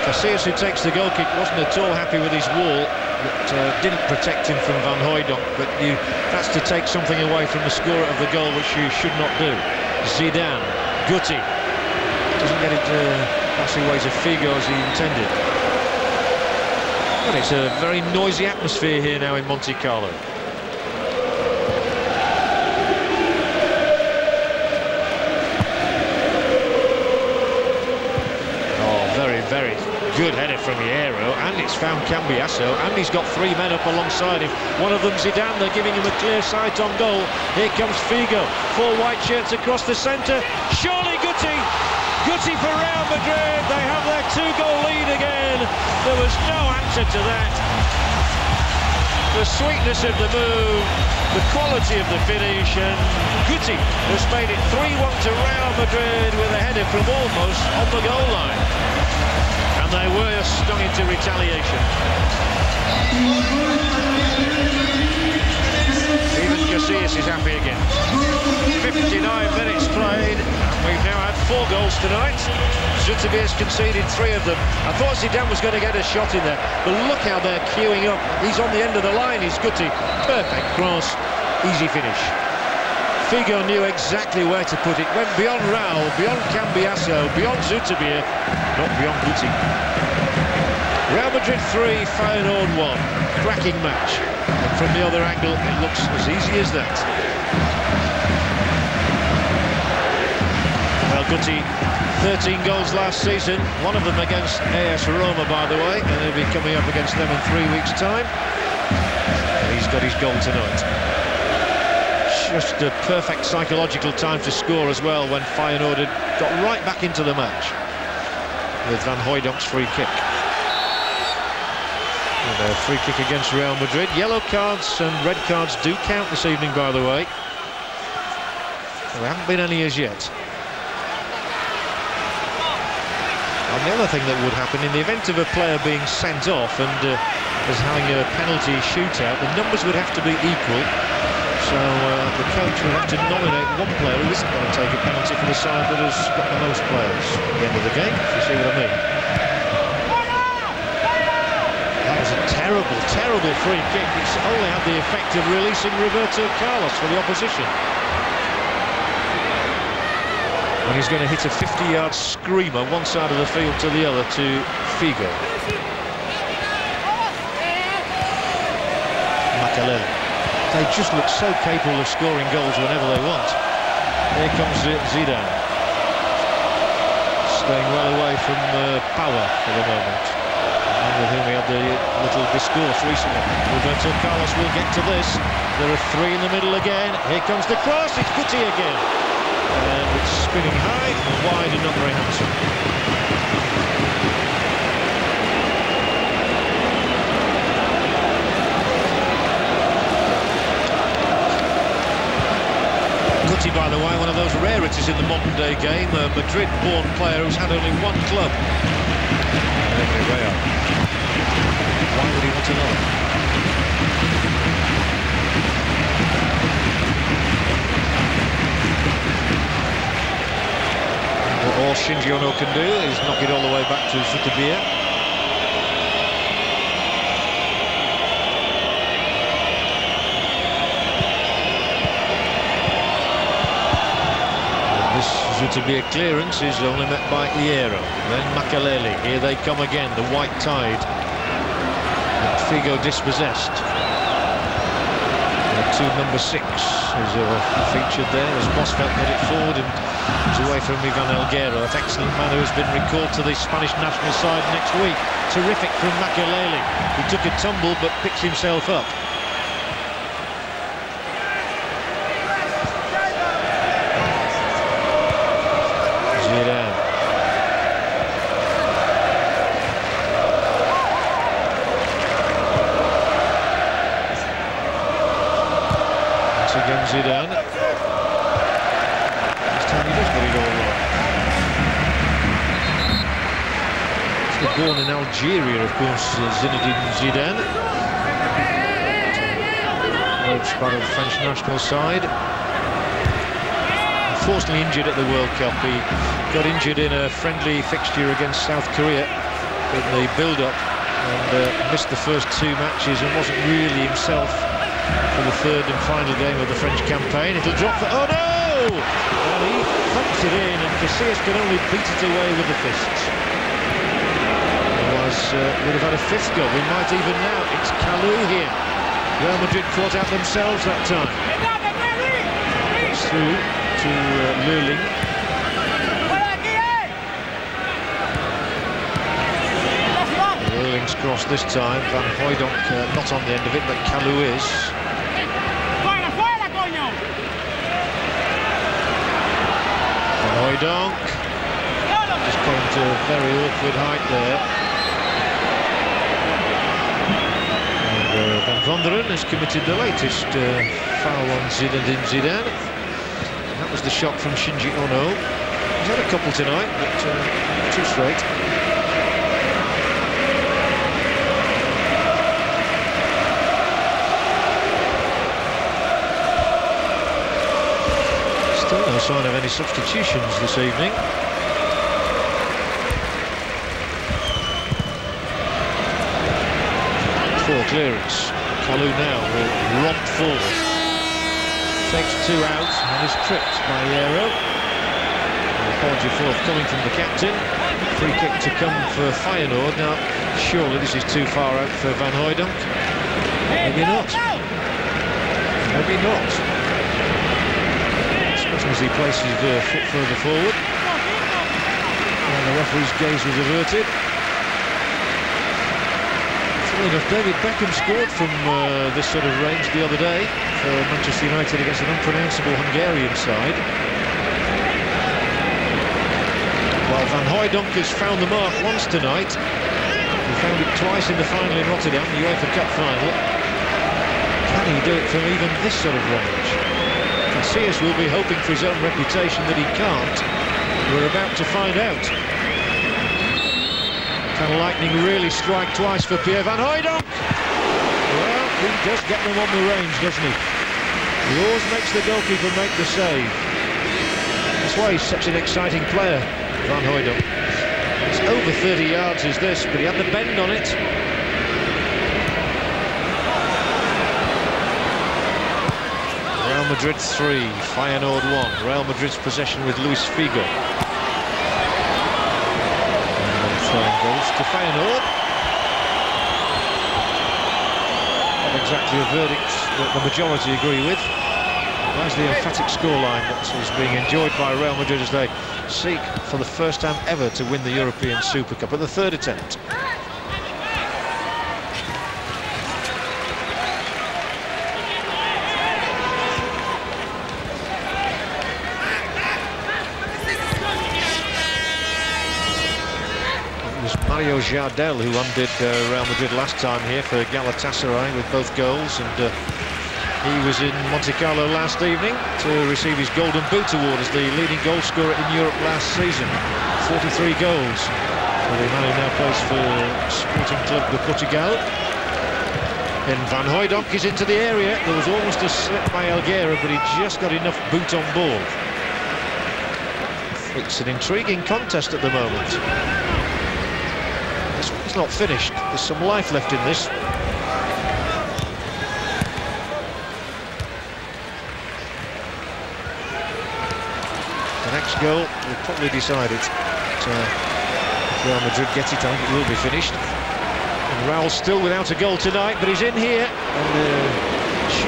Casillas, who takes the goal kick, wasn't at all happy with his wall. that didn't protect him from Van Hooijdonk, but that's to take something away from the scorer of the goal, which you should not do. Zidane, Guti, doesn't get it passing away to Figo as he intended. But it's a very noisy atmosphere here now in Monte Carlo. Very good header from Hierro, and it's found Cambiasso, and he's got three men up alongside him. One of them Zidane, they're giving him a clear sight on goal. Here comes Figo, four white shirts across the centre. Surely Guti for Real Madrid. They have their two-goal lead again. There was no answer to that. The sweetness of the move, the quality of the finish, and Guti has made it 3-1 to Real Madrid with a header from almost on the goal line. And they were stung into retaliation. Even Casillas is happy again. 59 minutes played, and we've now had 4 goals tonight. Zoetebire's conceded 3 of them. I thought Zidane was going to get a shot in there, but look how they're queuing up. He's on the end of the line, he's Guti. Perfect cross, easy finish. Figo knew exactly where to put it. Went beyond Raul, beyond Cambiasso, beyond Zoetebire, not beyond Guti. Real Madrid 3, Feyenoord 1. Cracking match. And from the other angle, it looks as easy as that. Well, Guti, 13 goals last season, one of them against AS Roma, by the way, and he'll be coming up against them in 3 weeks' time. And he's got his goal tonight. Just a perfect psychological time to score as well when Feyenoord had got right back into the match with Van Hooijdonk's free kick. And a free kick against Real Madrid. Yellow cards and red cards do count this evening, by the way. There haven't been any as yet. And the other thing that would happen in the event of a player being sent off and as having a penalty shootout, the numbers would have to be equal. So the coach will have to nominate one player who isn't going to take a penalty for the side that has got the most players at the end of the game, if you see what I mean. That was a terrible, terrible free kick. It's only had the effect of releasing Roberto Carlos for the opposition. And he's going to hit a 50-yard screamer one side of the field to the other to Figo. Makalele. They just look so capable of scoring goals whenever they want. Here comes Zidane. Staying well away from power for the moment. And with whom he had the little discourse recently. Roberto Carlos will get to this. There are 3 in the middle again. Here comes the cross. It's Guti again. And it's spinning high and wide and not very handsome. Guti, by the way, one of those rarities in the modern-day game, a Madrid-born player who's had only one club. Real. Why would he want another? All Shinji Ono can do is knock it all the way back to Zoetebire. Zoetebire clearance is only met by Hierro. Then Makalele. Here they come again, the white tide. And Figo dispossessed. To number 6 is featured there as Bosvelt got it forward and it's away from Ivan Elguero. That excellent man who has been recalled to the Spanish national side next week. Terrific from Makalele. He took a tumble but picked himself up. Again Zidane. This time he does get it all wrong. He's born in Algeria, of course, Zinedine Zidane. Coach part of the French national side. Unfortunately injured at the World Cup. He got injured in a friendly fixture against South Korea in the build-up and missed the first 2 matches and wasn't really himself for the 3rd and final game of the French campaign. It'll drop for... Oh no! And he thumps it in, and Casillas can only beat it away with the fists. Otherwise, would have had a 5th goal. We might even now. It's Kalou here. Real Madrid caught out themselves that time. It's through to Lurling. Lurling's cross this time. Van Hooijdonk not on the end of it, but Kalou is. Van Hooijdonk just coming to a very awkward height there. Van Vonderen has committed the latest foul on Zinedine Zidane. And that was the shot from Shinji Ono. He's had a couple tonight, but too straight. Still no sign of any substitutions this evening. Poor clearance. Kalou now will romp forward. Takes 2 out and is tripped by Yero. Apology forthcoming from the captain. Free kick to come for Feyenoord. Now, surely this is too far out for Van Hooijdonk. Maybe not. Maybe not. Especially as he places the foot further forward. And the referee's gaze was averted. Enough, David Beckham scored from this sort of range the other day for Manchester United against an unpronounceable Hungarian side. While Van Hooijdonk has found the mark once tonight. He found it twice in the final in Rotterdam, the UEFA Cup final. Can he do it from even this sort of range? Casillas will be hoping for his own reputation that he can't. We're about to find out. Can lightning really strike twice for Pierre Van Hooijdonk? Well, he does get them on the range, doesn't he? He always makes the goalkeeper make the save. That's why he's such an exciting player, Van Hooijdonk. It's over 30 yards is this, but he had the bend on it. Real Madrid 3, Feyenoord 1. Real Madrid's possession with Luis Figo. Goals to Feyenoord. Not exactly a verdict that the majority agree with. That's the emphatic scoreline that is being enjoyed by Real Madrid as they seek for the first time ever to win the European Super Cup at the 3rd attempt. Mario Jardel, who undid Real Madrid last time here for Galatasaray with both goals, and he was in Monte Carlo last evening to receive his Golden Boot award as the leading goal scorer in Europe last season. 43 goals for the man who now plays for Sporting Club de Portugal. And Van Hooijdonk is into the area. There was almost a slip by Elguera, but he just got enough boot on ball. It's an intriguing contest at the moment. It's not finished. There's some life left in this. The next goal will probably decide it. If Real Madrid gets it, I think it will be finished. And Raul's still without a goal tonight, but he's in here. And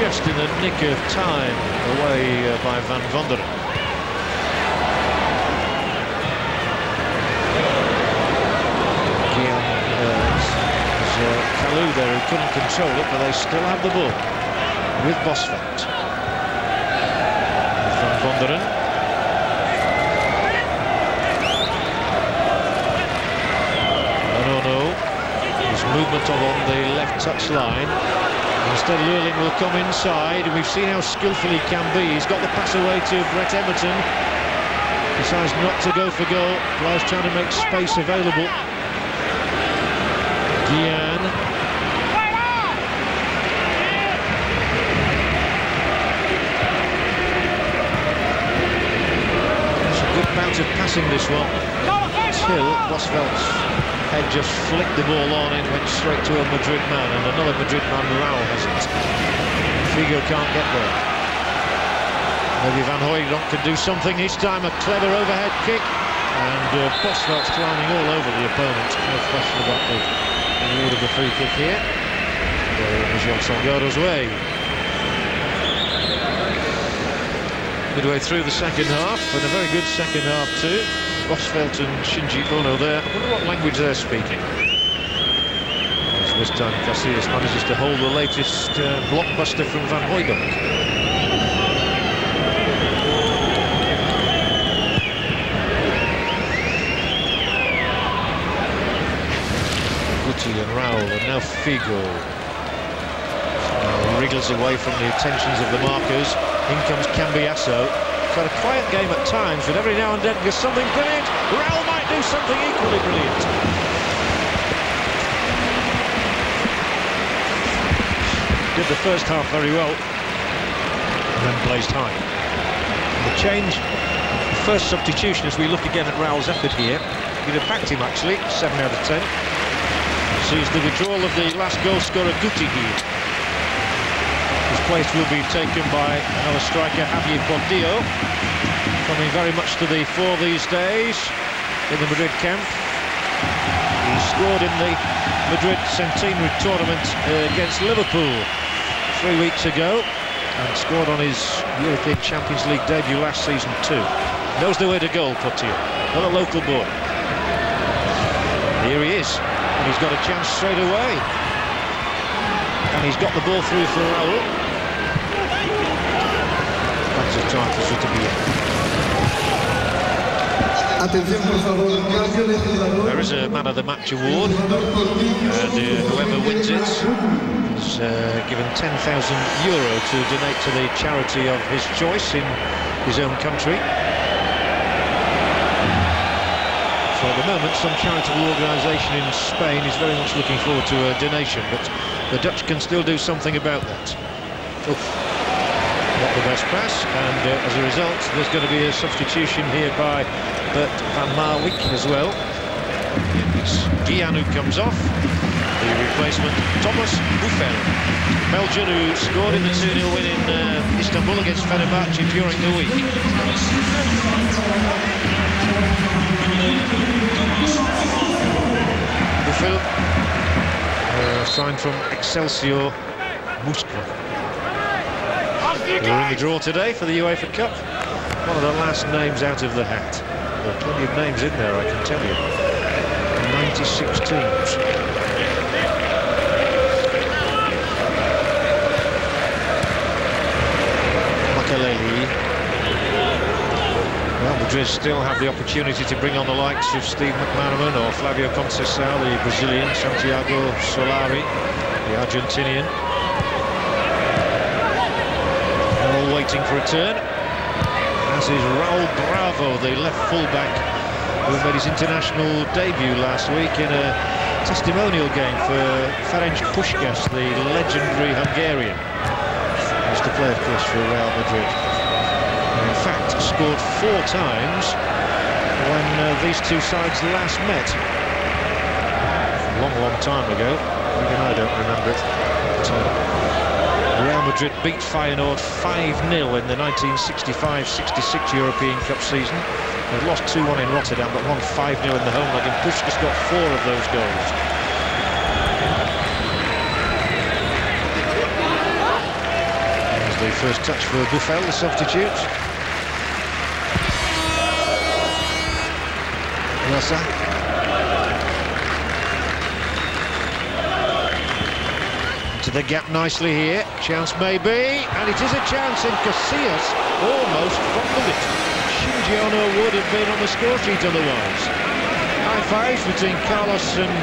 just in the nick of time away by Van Vonderen. Kalou there, who couldn't control it, but they still have the ball with Bosveld. Van Vonderen. No. His movement on the left touch line. Instead, Lurling will come inside, and we've seen how skillful he can be. He's got the pass away to Brett Emerton. Decides not to go for goal. Players trying to make space available. Guillen. It's a good bout of passing, this one, until Bosveld Head just flicked the ball on, it went straight to a Madrid man, and another Madrid man, Raul, has it. Figo can't get there. Maybe Van Hooijdonk can do something this time, a clever overhead kick, and Bosveld's climbing all over the opponent. No question about the reward of the free kick here. There was Jon Salgado's way. Midway through the second half, and a very good second half too. Bosveld and Shinji Ono there. I wonder what language they're speaking. As this time Casillas manages to hold the latest blockbuster from Van Hooijdonk. Guti and Raul, and now Figo. Wriggles away from the attentions of the markers. In comes Cambiasso. Got a quiet game at times, but every now and then there's something brilliant. Raul might do something equally brilliant. Did the first half very well, and then blazed high. The change, the first substitution, as we look again at Raul's effort here, you'd have backed him actually, 7 out of 10. Sees the withdrawal of the last goal scorer Guti here. His place will be taken by another striker, Javier Portillo, coming very much to the fore these days in the Madrid camp. He scored in the Madrid Centenary tournament against Liverpool 3 weeks ago, and scored on his European Champions League debut last season too. Knows the way to goal, Portillo, not a local boy. Here he is, and he's got a chance straight away. And he's got the ball through for Raul. That's a time for Zutabia. There is a Man of the Match award, and whoever wins it is given €10,000 to donate to the charity of his choice in his own country. So at the moment, some charitable organisation in Spain is very much looking forward to a donation, but the Dutch can still do something about that. Oof. Not the best pass, and as a result, there's going to be a substitution here by Bert van Marwijk as well. It's Guian who comes off. The replacement, Thomas Buffel, Belgian, who scored in the 2-0 win in Istanbul against Fenerbahce during the week. Buffel, signed from Excelsior Moskva. We're in the draw today for the UEFA Cup. One of the last names out of the hat. There are plenty of names in there, I can tell you. 96 teams. Makelele. Well, Madrid still have the opportunity to bring on the likes of Steve McManaman or Flavio Conceição, the Brazilian, Santiago Solari, the Argentinian. Waiting for a turn, as is Raul Bravo, the left fullback who made his international debut last week in a testimonial game for Ferenc Puskás, the legendary Hungarian. He used to play, of course, for Real Madrid. And in fact, scored 4 times when these two sides last met. A long, long time ago. Even I don't remember it. But, Real Madrid beat Feyenoord 5-0 in the 1965-66 European Cup season. They lost 2-1 in Rotterdam, but won 5-0 in the home leg, and Puskás got 4 of those goals. There's the first touch for Buffel, the substitute. Rasa. To the gap nicely here, chance maybe, and it is a chance, and Casillas almost fumbled it. Shinji Ono would have been on the score sheet otherwise. High fives between Carlos and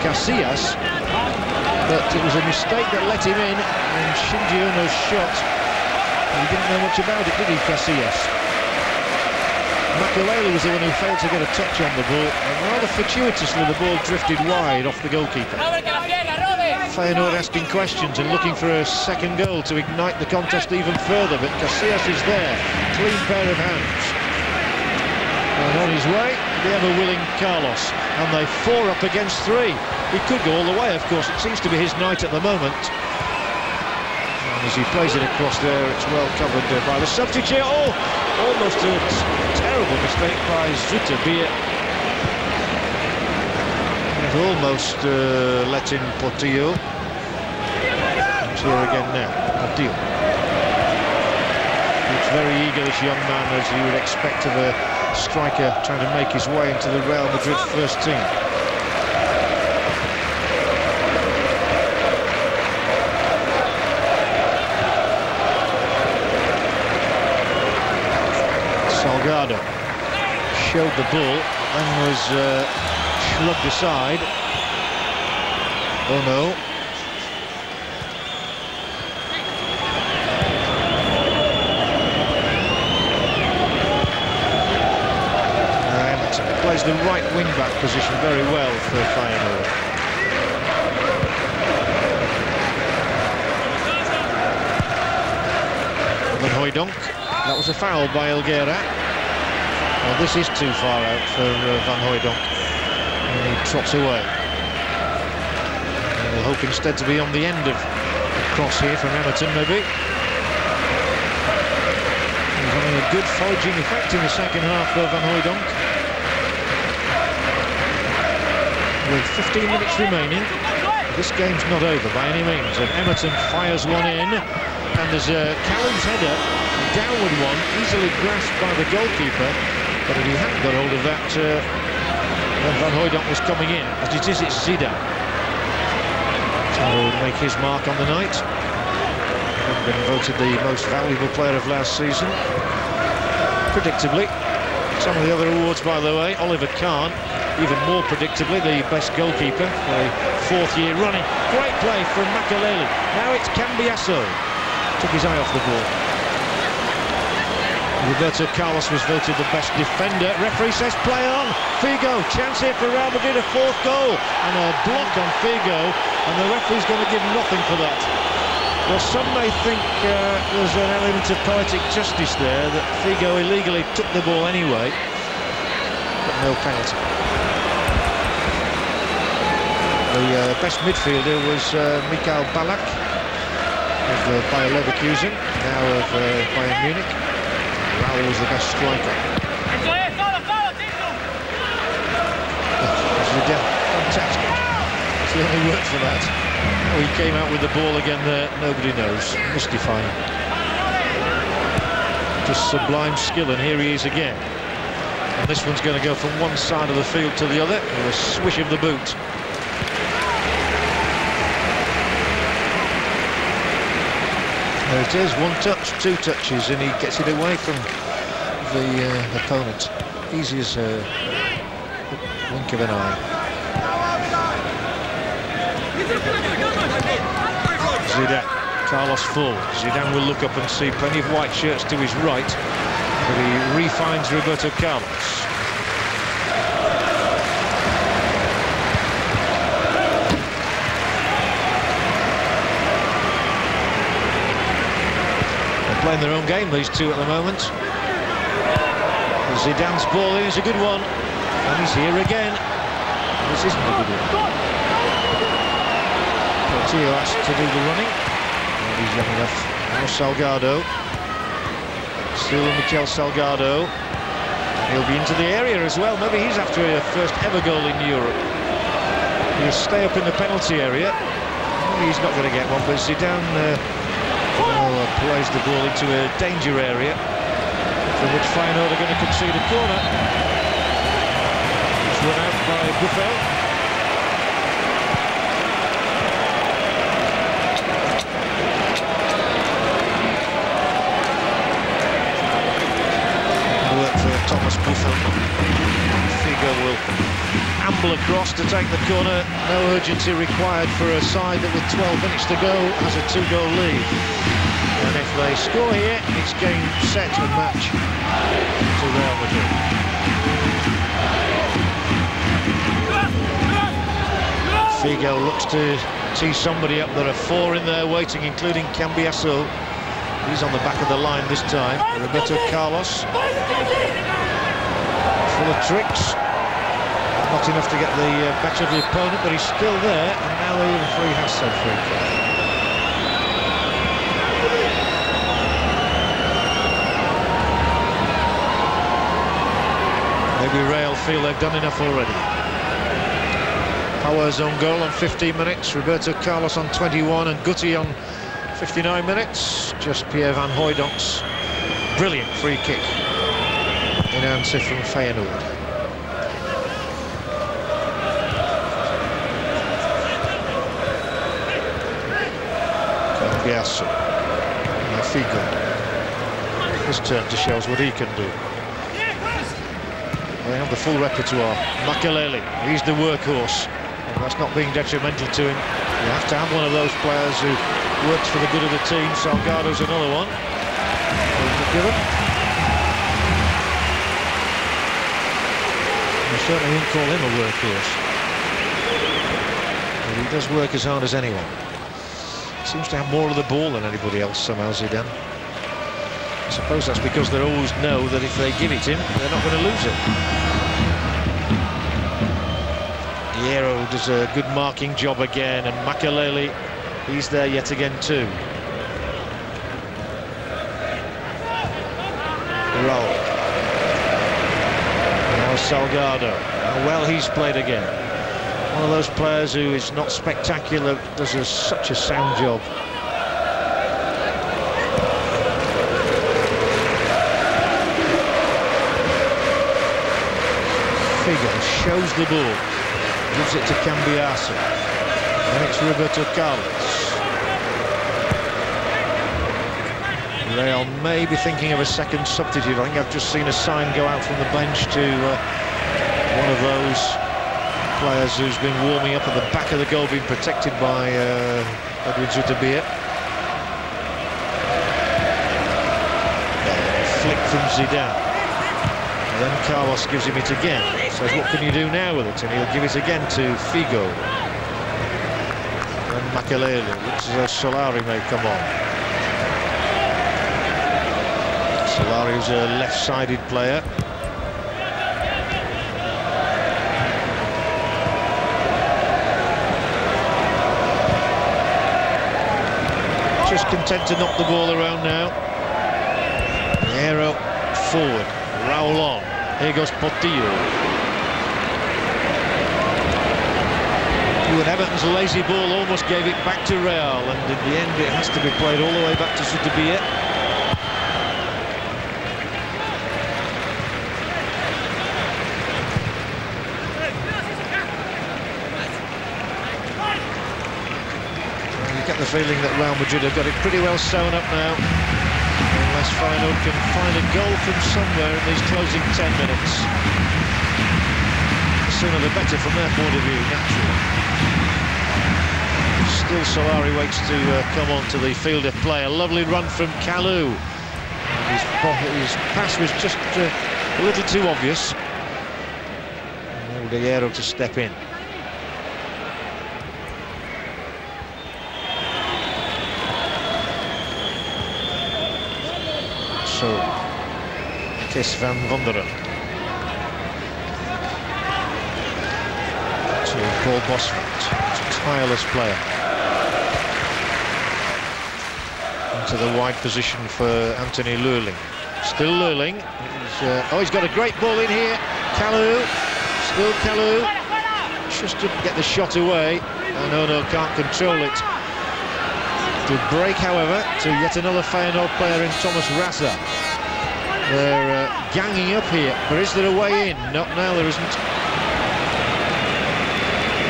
Casillas, but it was a mistake that let him in, and Shinji Ono's shot, he didn't know much about it, did he, Casillas? Makelele was the one who failed to get a touch on the ball, and rather fortuitously the ball drifted wide off the goalkeeper. Feyenoord asking questions and looking for a second goal to ignite the contest even further, but Casillas is there, clean pair of hands. And on his way, the ever-willing Carlos, and they 4 up against 3. He could go all the way, of course. It seems to be his night at the moment. And as he plays it across there, it's well covered by the substitute. Oh, almost a terrible mistake by Zutter. Almost let in Portillo. It's here again now. Portillo. Looks very eager, this young man, as you would expect of a striker trying to make his way into the Real Madrid first team. Salgado showed the ball, then was shrugged aside. Oh no. Plays the right wing-back position very well for Feyenoord. Van Hooijdonk. That was a foul by Elguera. Well, this is too far out for Van Hooijdonk. And he trots away. And we'll hope instead to be on the end of the cross here from Emerton, maybe. He's having a good foraging effect in the second half for Van Hooijdonk. With 15 minutes remaining, this game's not over by any means, and Emerton fires one in, and there's a Callum's header, a downward one, easily grasped by the goalkeeper, but if he hadn't got hold of that when Van Hooijdonk was coming in, as it is, it's Zidane to make his mark on the night. He's been voted the most valuable player of last season, predictably. Some of the other awards, by the way, Oliver Kahn, even more predictably, the best goalkeeper for a 4th year running. Great play from Makelele. Now it's Cambiasso. Took his eye off the ball. Roberto Carlos was voted the best defender. Referee says play on. Figo, chance here for Real Madrid, a 4th goal. And a block on Figo. And the referee's going to give nothing for that. Well, some may think there's an element of poetic justice there, that Figo illegally took the ball anyway. But no penalty. The best midfielder was Mikhail Ballack of Bayer Leverkusen, now of Bayern Munich. Raul was the best striker. Fantastic. It's the only word for that. Oh, he came out with the ball again there, nobody knows. Mystifying. Just sublime skill, and here he is again. And this one's going to go from one side of the field to the other with a swish of the boot. There it is, 1 touch, 2 touches, and he gets it away from the opponent. Easy as a wink of an eye. Zidane, Carlos full. Zidane will look up and see plenty of white shirts to his right, but he refines Roberto Carlos. Playing their own game, these two, at the moment. Zidane's ball in is a good one, and he's here again. This isn't a good one. Portillo has to do the running. Oh, he's young enough. Now Salgado. Still Mikel Salgado. He'll be into the area as well. Maybe he's after a first ever goal in Europe. He'll stay up in the penalty area. Maybe he's not going to get one, but Zidane plays the ball into a danger area from which Feyenoord are going to concede a corner. It's run out by Buffel. Work for Thomas Buffel. Figo will amble across to take the corner. No urgency required for a side that with 12 minutes to go has a 2-goal lead. And if they score here, it's game, set and match to Real Madrid. Figo looks to tee somebody up. There are 4 in there waiting, including Cambiasso. He's on the back of the line this time. Roberto Carlos. Full of tricks. Not enough to get the better of the opponent, but he's still there, and now the referee has said free kick. Maybe Real feel they've done enough already. Power's own goal on 15 minutes, Roberto Carlos on 21 and Guti on 59 minutes. Just Pierre van Hooydonk's brilliant free kick in answer from Feyenoord. Cambiasso. Now Figo. His turn to show us what he can do. They have the full repertoire. Makelele, he's the workhorse. And that's not being detrimental to him. You have to have one of those players who works for the good of the team. Salgado's another one. Given. I certainly wouldn't call him a workhorse. But he does work as hard as anyone. Seems to have more of the ball than anybody else somehow, Zidane. I suppose that's because they always know that if they give it him, they're not going to lose it. Hierro does a good marking job again, and Makelele, he's there yet again too. Raul. Now Salgado. How well he's played again. One of those players who is not spectacular, does such a sound job. Figo shows the ball, gives it to Cambiasso, and it's Roberto Carlos. Real may be thinking of a second substitute. I think I've just seen a sign go out from the bench to one of those players who's been warming up at the back of the goal, being protected by Edwin Zutabir. Flick from Zidane. And then Carlos gives him it again. Says, what can you do now with it? And he'll give it again to Figo. And Makelele. Looks as though Solari may come on. Solari, who's a left-sided player. Just content to knock the ball around now. Hierro forward. Raul on. Here goes Portillo. And Everton's lazy ball almost gave it back to Real, and in the end it has to be played all the way back to Zutabir. You get the feeling that Real Madrid have got it pretty well sewn up now. Unless Feyenoord can find a goal from somewhere in these closing 10 minutes. The sooner the better from their point of view, naturally. Still Solari waits to come on to the field of play. A lovely run from Kalou. His pass was just a little too obvious. And Hierro to step in. So, Kees van Wonderen to Paul Bosveld, a tireless player, into the wide position for Anthony Lurling. Still Lurling. He's got a great ball in here. Kalou, still Kalou. Just didn't get the shot away, and Ono can't control it. To break, however, to yet another Feyenoord player in Thomas Rassa. They're ganging up here, but is there a way in? Not now, there isn't.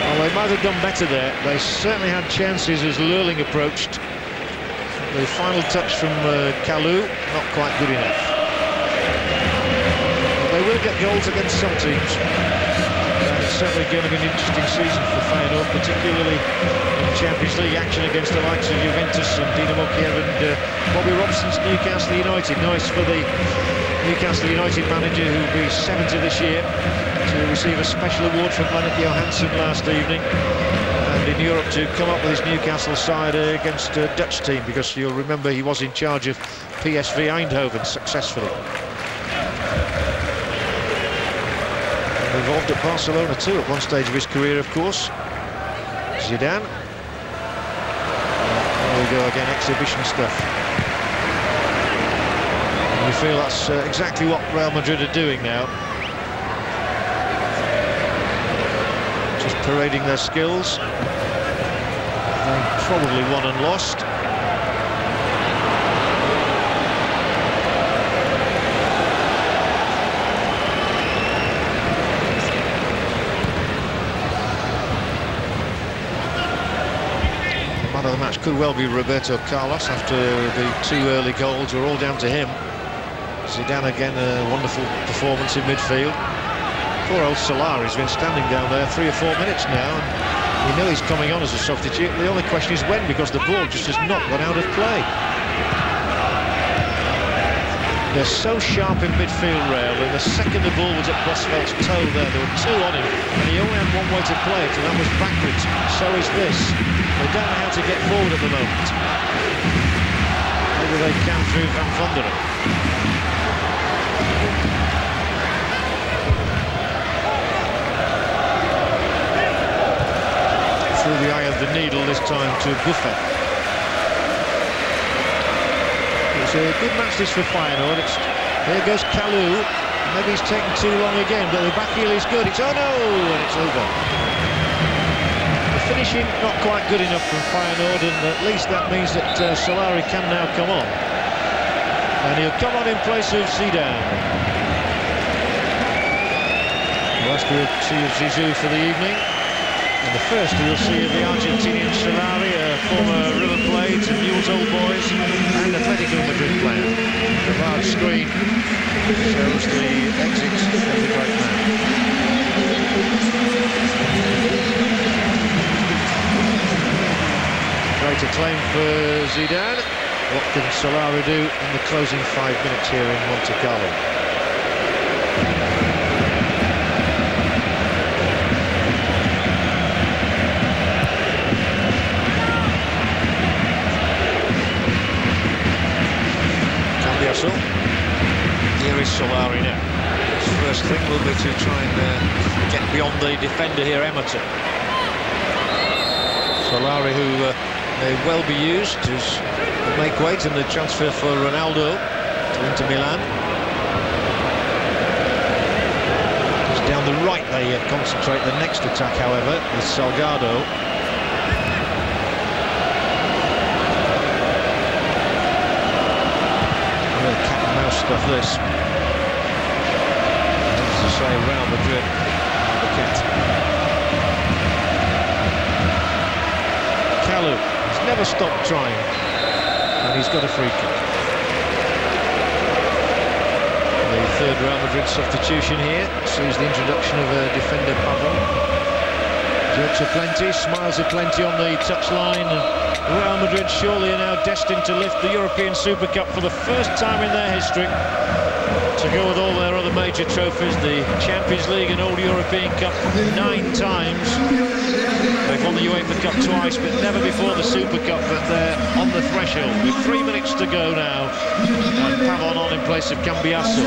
Well, they might have done better there. They certainly had chances as Lurling approached. The final touch from Kalou, not quite good enough. But they will get goals against some teams. It's certainly going to be an interesting season for Feyenoord, particularly in Champions League action against the likes of Juventus and Dinamo Kiev and Bobby Robson's Newcastle United. Nice for the Newcastle United manager, who will be 70 this year, to receive a special award from Lennart Johansson last evening, and in Europe to come up with his Newcastle side against a Dutch team, because you'll remember he was in charge of PSV Eindhoven successfully. Involved at Barcelona too at one stage of his career, of course. Zidane. There we go again, exhibition stuff. And we feel that's exactly what Real Madrid are doing now. Just parading their skills. They probably won and lost. The match could well be Roberto Carlos after the 2 early goals were all down to him. Zidane again, a wonderful performance in midfield. Poor old Solari's been standing down there 3 or 4 minutes now, and we know he's coming on as a substitute. The only question is when, because the ball just has not gone out of play. They're so sharp in midfield, Real, and the second the ball was at Bosfeldt's toe there were 2 on him, and he only had one way to play it, and that was backwards. So is this. They don't know how to get forward at the moment. Maybe they can through Van Vonderen. Through the eye of the needle this time to Buffet. It's a good match this for Feyenoord. Here goes Kalou. Maybe he's taken too long again, but the back heel is good. It's oh no, and it's over. Finishing not quite good enough from Feyenoord, and at least that means that Solari can now come on. And he'll come on in place of Zidane. Last we'll see of Zizou for the evening. And the first we'll see of the Argentinian Solari, former River Plate and Newell's Old Boys and Atletico Madrid player. The large screen shows the exit of the great man. Great acclaim for Zidane. What can Solari do in the closing 5 minutes here in Monte Carlo? Cambiasso. Here is Solari now. His first thing will be to try and get beyond the defender here, Emerton. Solari, who may well be used to make weight in the transfer for Ronaldo to Inter Milan. It's down the right they concentrate the next attack, however, with Salgado. Real cat and mouse stuff, this. As I say, Real Madrid, the cat. Kalou. Never stopped trying, and he's got a free kick. The third Real Madrid substitution here sees the introduction of a defender, Pavon. Jokes aplenty, smiles aplenty on the touchline, and Real Madrid surely are now destined to lift the European Super Cup for the first time in their history, to go with all their other major trophies, the Champions League and All European Cup 9 times. They've won the UEFA Cup twice, but never before the Super Cup, but they're on the threshold with 3 minutes to go now, and Pavon on in place of Cambiasso.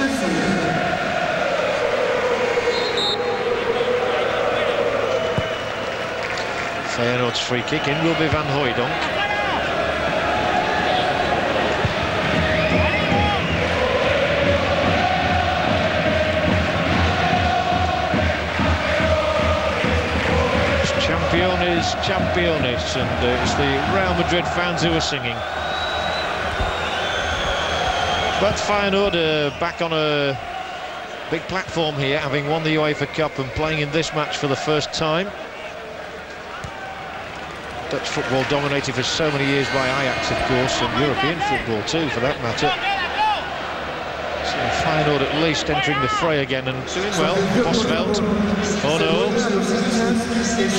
Feyenoord's free kick, in will be Van Hooijdonk. Championes, and it's the Real Madrid fans who are singing. But Feyenoord are back on a big platform here, having won the UEFA Cup and playing in this match for the first time. Dutch football dominated for so many years by Ajax, of course, and European football too, for that matter. So Feyenoord at least entering the fray again and doing well. Bosfeldt. Oh no.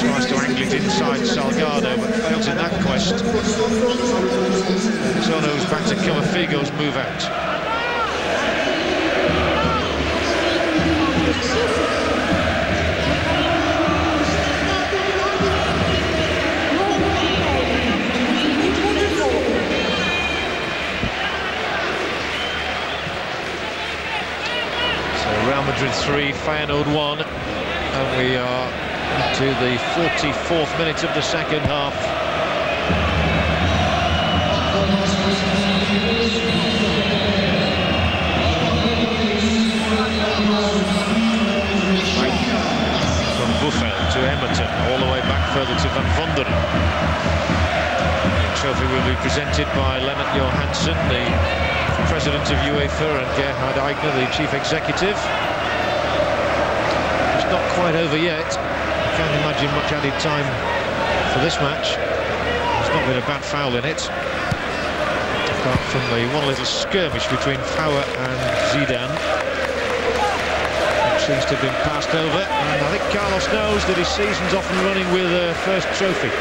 Tries to angle it inside Salgado, but fails in that quest. Zono's back to cover Figo's move out. Real Madrid 3, Feyenoord 1, and we are to the 44th minute of the second half. From Buffel to Emerton, all the way back further to Van Vonderen. The trophy will be presented by Lennart Johansson, the president of UEFA, and Gerhard Eigner, the chief executive. It's not quite over yet. I can't imagine much added time for this match. There's not been a bad foul in it, apart from the one little skirmish between Fauer and Zidane. It seems to have been passed over, and I think Carlos knows that his season's off and running with a first trophy.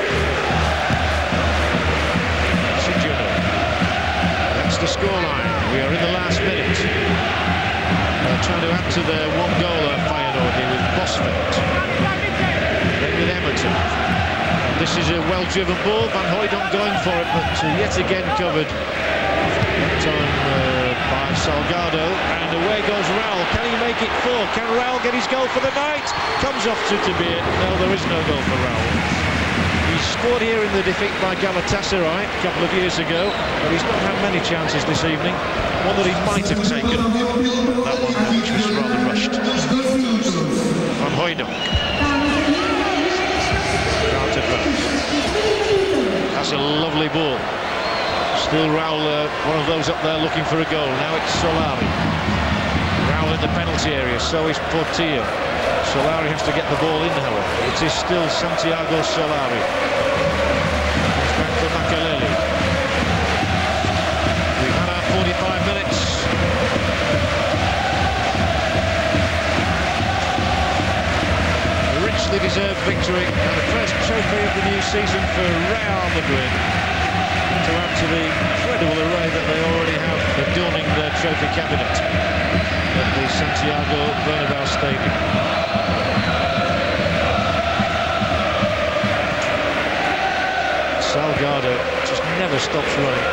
That's the scoreline. We are in the last minute. They're trying to add to their one goal at Feyenoord here with Bosveld. Then with Emerton. This is a well-driven ball. Van Hooijdonk going for it, but yet again covered. That time by Salgado. And away goes Raul. Can he make it four? Can Raul get his goal for the night? Comes off to Tabir. No, there is no goal for Raul. He scored here in the defeat by Galatasaray a couple of years ago, but he's not had many chances this evening. One that he might have taken, that one which was rather rushed. Van Hooijdonk. That's a lovely ball. Still Raul, one of those up there looking for a goal. Now it's Solari. Raul in the penalty area, so is Portillo. Solari has to get the ball in, however. It is still Santiago Solari. Comes back to Makelele. We've had our 45 minutes. A richly deserved victory and the first trophy of the new season for Real Madrid, to add to the incredible array that they already have adorning their trophy cabinet at the Santiago Bernabéu Stadium. Salgado just never stops running.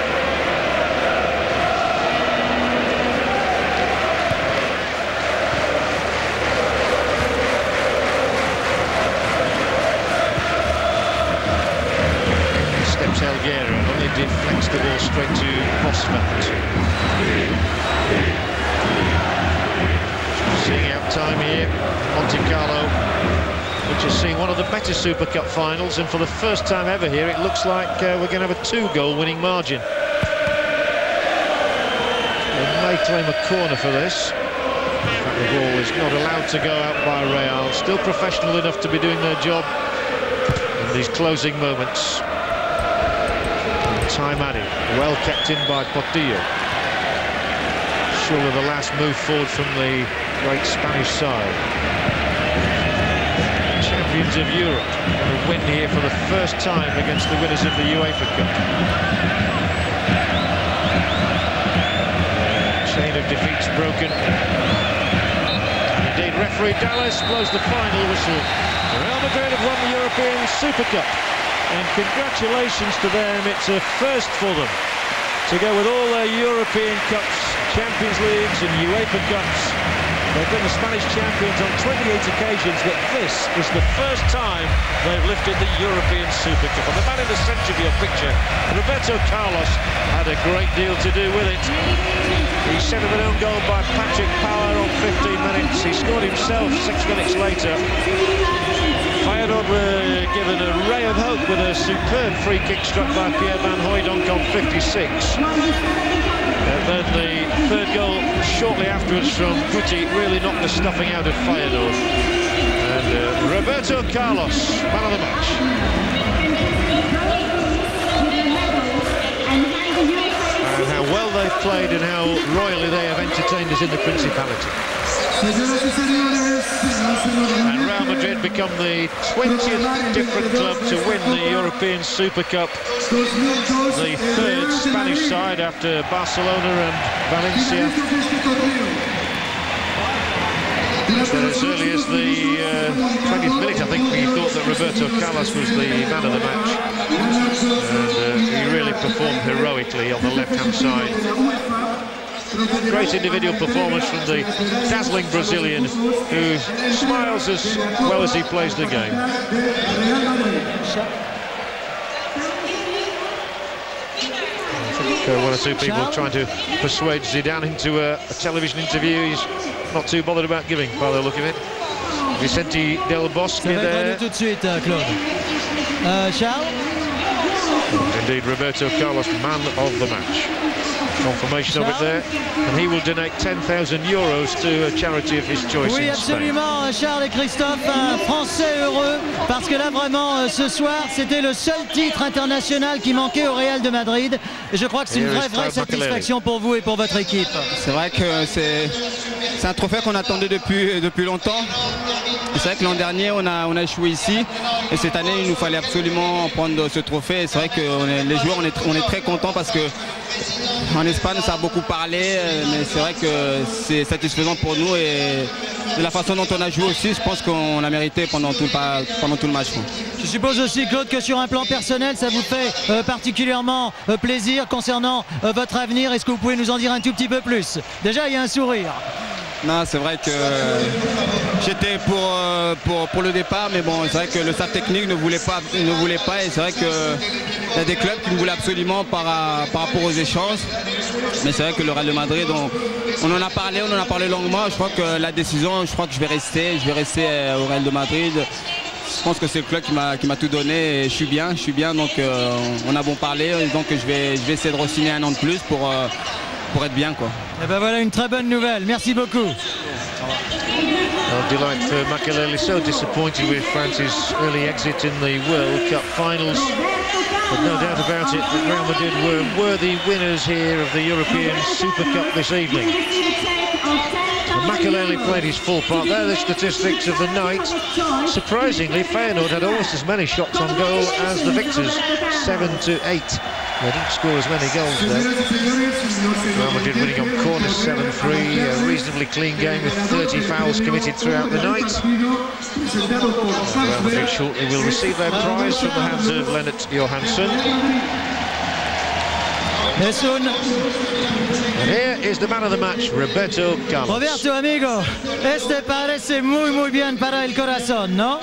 Steps Helguera, only deflects the ball straight to Bosveld. Seeing out time here, Monte Carlo, which has seen one of the better Super Cup finals, and for the first time ever here it looks like we're going to have a 2-goal winning margin. They may claim a corner for this. In fact, the ball is not allowed to go out by Real. Still professional enough to be doing their job in these closing moments. Time added, well kept in by Portillo. Surely the last move forward from the great Spanish side. Champions of Europe, a win here for the first time against the winners of the UEFA Cup. Chain of defeats broken. And indeed, referee Dallas blows the final whistle. Real Madrid have won the European Super Cup, and congratulations to them. It's a first for them to go with all their European Cups, Champions Leagues and UEFA Cups. They've been the Spanish champions on 28 occasions, but this is the first time they've lifted the European Super Cup. And the man in the centre of your picture, Roberto Carlos, had a great deal to do with it. He set up an own goal by Patrick Power on 15 minutes. He scored himself 6 minutes later. Feyenoord were given a ray of hope with a superb free kick struck by Pierre Van Hooijdonk on 56. And then the third goal shortly afterwards from Guti really knocked the stuffing out of Feyenoord. And Roberto Carlos, man of the match. And how well they've played and how royally they have entertained us in the Principality. And Real Madrid become the 20th different club to win the European Super Cup. The third Spanish side after Barcelona and Valencia. But as early as the 20th minute, I think we thought that Roberto Carlos was the man of the match. And he really performed heroically on the left-hand side. Great individual performance from the dazzling Brazilian, who smiles as well as he plays the game. I think one or two people trying to persuade Zidane into a television interview. He's not too bothered about giving, by the look of it. Vicente Del Bosque there. Tout de suite, Claude. Charles? Indeed, Roberto Carlos, man of the match. Confirmation of it there, and he will donate 10,000 euros to a charity of his choice. Oui, absolument, Charles et Christophe, un Français heureux, parce que là vraiment ce soir c'était le seul titre international qui manquait au Real de Madrid, et je crois que c'est une vraie satisfaction pour vous et pour votre équipe. C'est vrai que c'est un trophée qu'on attendait depuis longtemps. C'est vrai que l'an dernier on a échoué ici, et cette année il nous fallait absolument prendre ce trophée. Et c'est vrai que les joueurs on est très contents, parce que en Espagne ça a beaucoup parlé, mais c'est vrai que c'est satisfaisant pour nous, et de la façon dont on a joué aussi, je pense qu'on a mérité pendant tout le match. Je suppose aussi, Claude, que sur un plan personnel ça vous fait particulièrement plaisir concernant votre avenir. Est-ce que vous pouvez nous en dire un tout petit peu plus? Déjà il y a un sourire. Non, c'est vrai que j'étais pour le départ, mais bon, c'est vrai que le staff technique ne voulait pas, et c'est vrai qu'il y a des clubs qui ne voulaient absolument par rapport aux échanges. Mais c'est vrai que le Real de Madrid, on en a parlé longuement. Je crois que la décision, je vais rester au Real de Madrid. Je pense que c'est le club qui m'a tout donné, et je suis bien, donc on a bon parlé, donc je vais essayer de re-signer un an de plus pour être bien, quoi. Et ben voilà une très bonne nouvelle, merci beaucoup. Delight for Makelele, so disappointed with France's early exit in the World Cup finals. But no doubt about it that Real Madrid were worthy winners here of the European Super Cup this evening. Makelele played his full part. There are the statistics of the night. Surprisingly, Feyenoord had almost as many shots on goal as the victors, 7-8. They didn't score as many goals though. Real Madrid winning on corners 7-3, a reasonably clean game with 30 fouls committed throughout the night. Real Madrid shortly will receive their prize from the hands of Lennart Johansson. And here is the man of the match, Roberto Carlos. Roberto, amigo, este parece muy bien para el corazón, ¿no?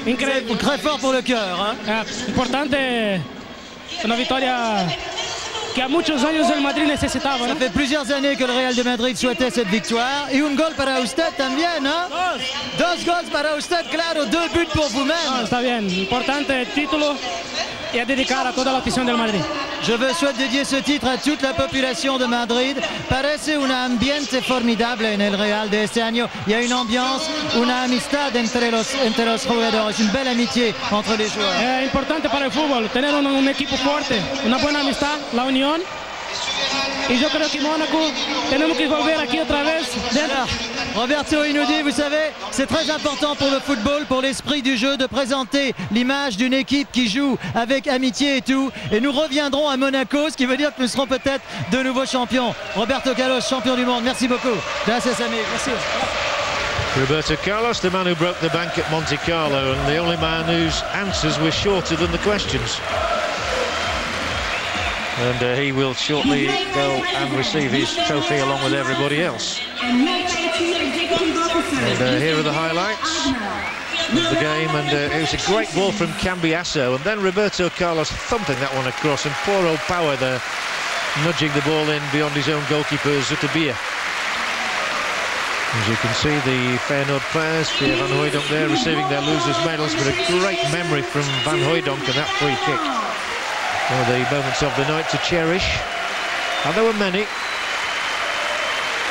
Increíble. Très fort pour le cœur. Importante, una victoria que a muchos años el Madrid necesitaba. Ça fait plusieurs années que le Real de Madrid souhaitait cette victoire. Et un gol para usted también, ¿no? Dos gols para usted, claro, 2 buts pour vous-même. Está bien, importante el título y a dedicar a toda la afición del Madrid. Je souhaite dédier ce titre à toute la population de Madrid. Parece un ambiente formidable en el Real de este año. Il y a une ambiance, una amistad entre los jugadores, une belle amitié entre les joueurs. Es importante para el fútbol tener un equipo fuerte, una buena amistad, la unión. Y yo creo que Mónaco tenemos que volver aquí otra vez. Roberto, il nous dit, vous savez, c'est très important pour le football, pour l'esprit du jeu, de présenter l'image d'une équipe qui joue avec amitié et tout. Et nous reviendrons à Monaco, ce qui veut dire que nous serons peut-être de nouveaux champions. Roberto Carlos, champion du monde. Merci beaucoup. Gracias, amigo. Merci. Roberto Carlos, the man who broke the bank at Monte Carlo, and the only man whose answers were shorter than the questions. And he will shortly go and receive his trophy along with everybody else. And here are the highlights of the game, and it was a great ball from Cambiasso, and then Roberto Carlos thumping that one across, and poor old Power there nudging the ball in beyond his own goalkeeper, Zutabia. As you can see, the Feyenoord players, Pierre Van Hooijdonk there receiving their losers' medals, but a great memory from Van Hooijdonk and that free kick. One of the moments of the night to cherish, and there were many.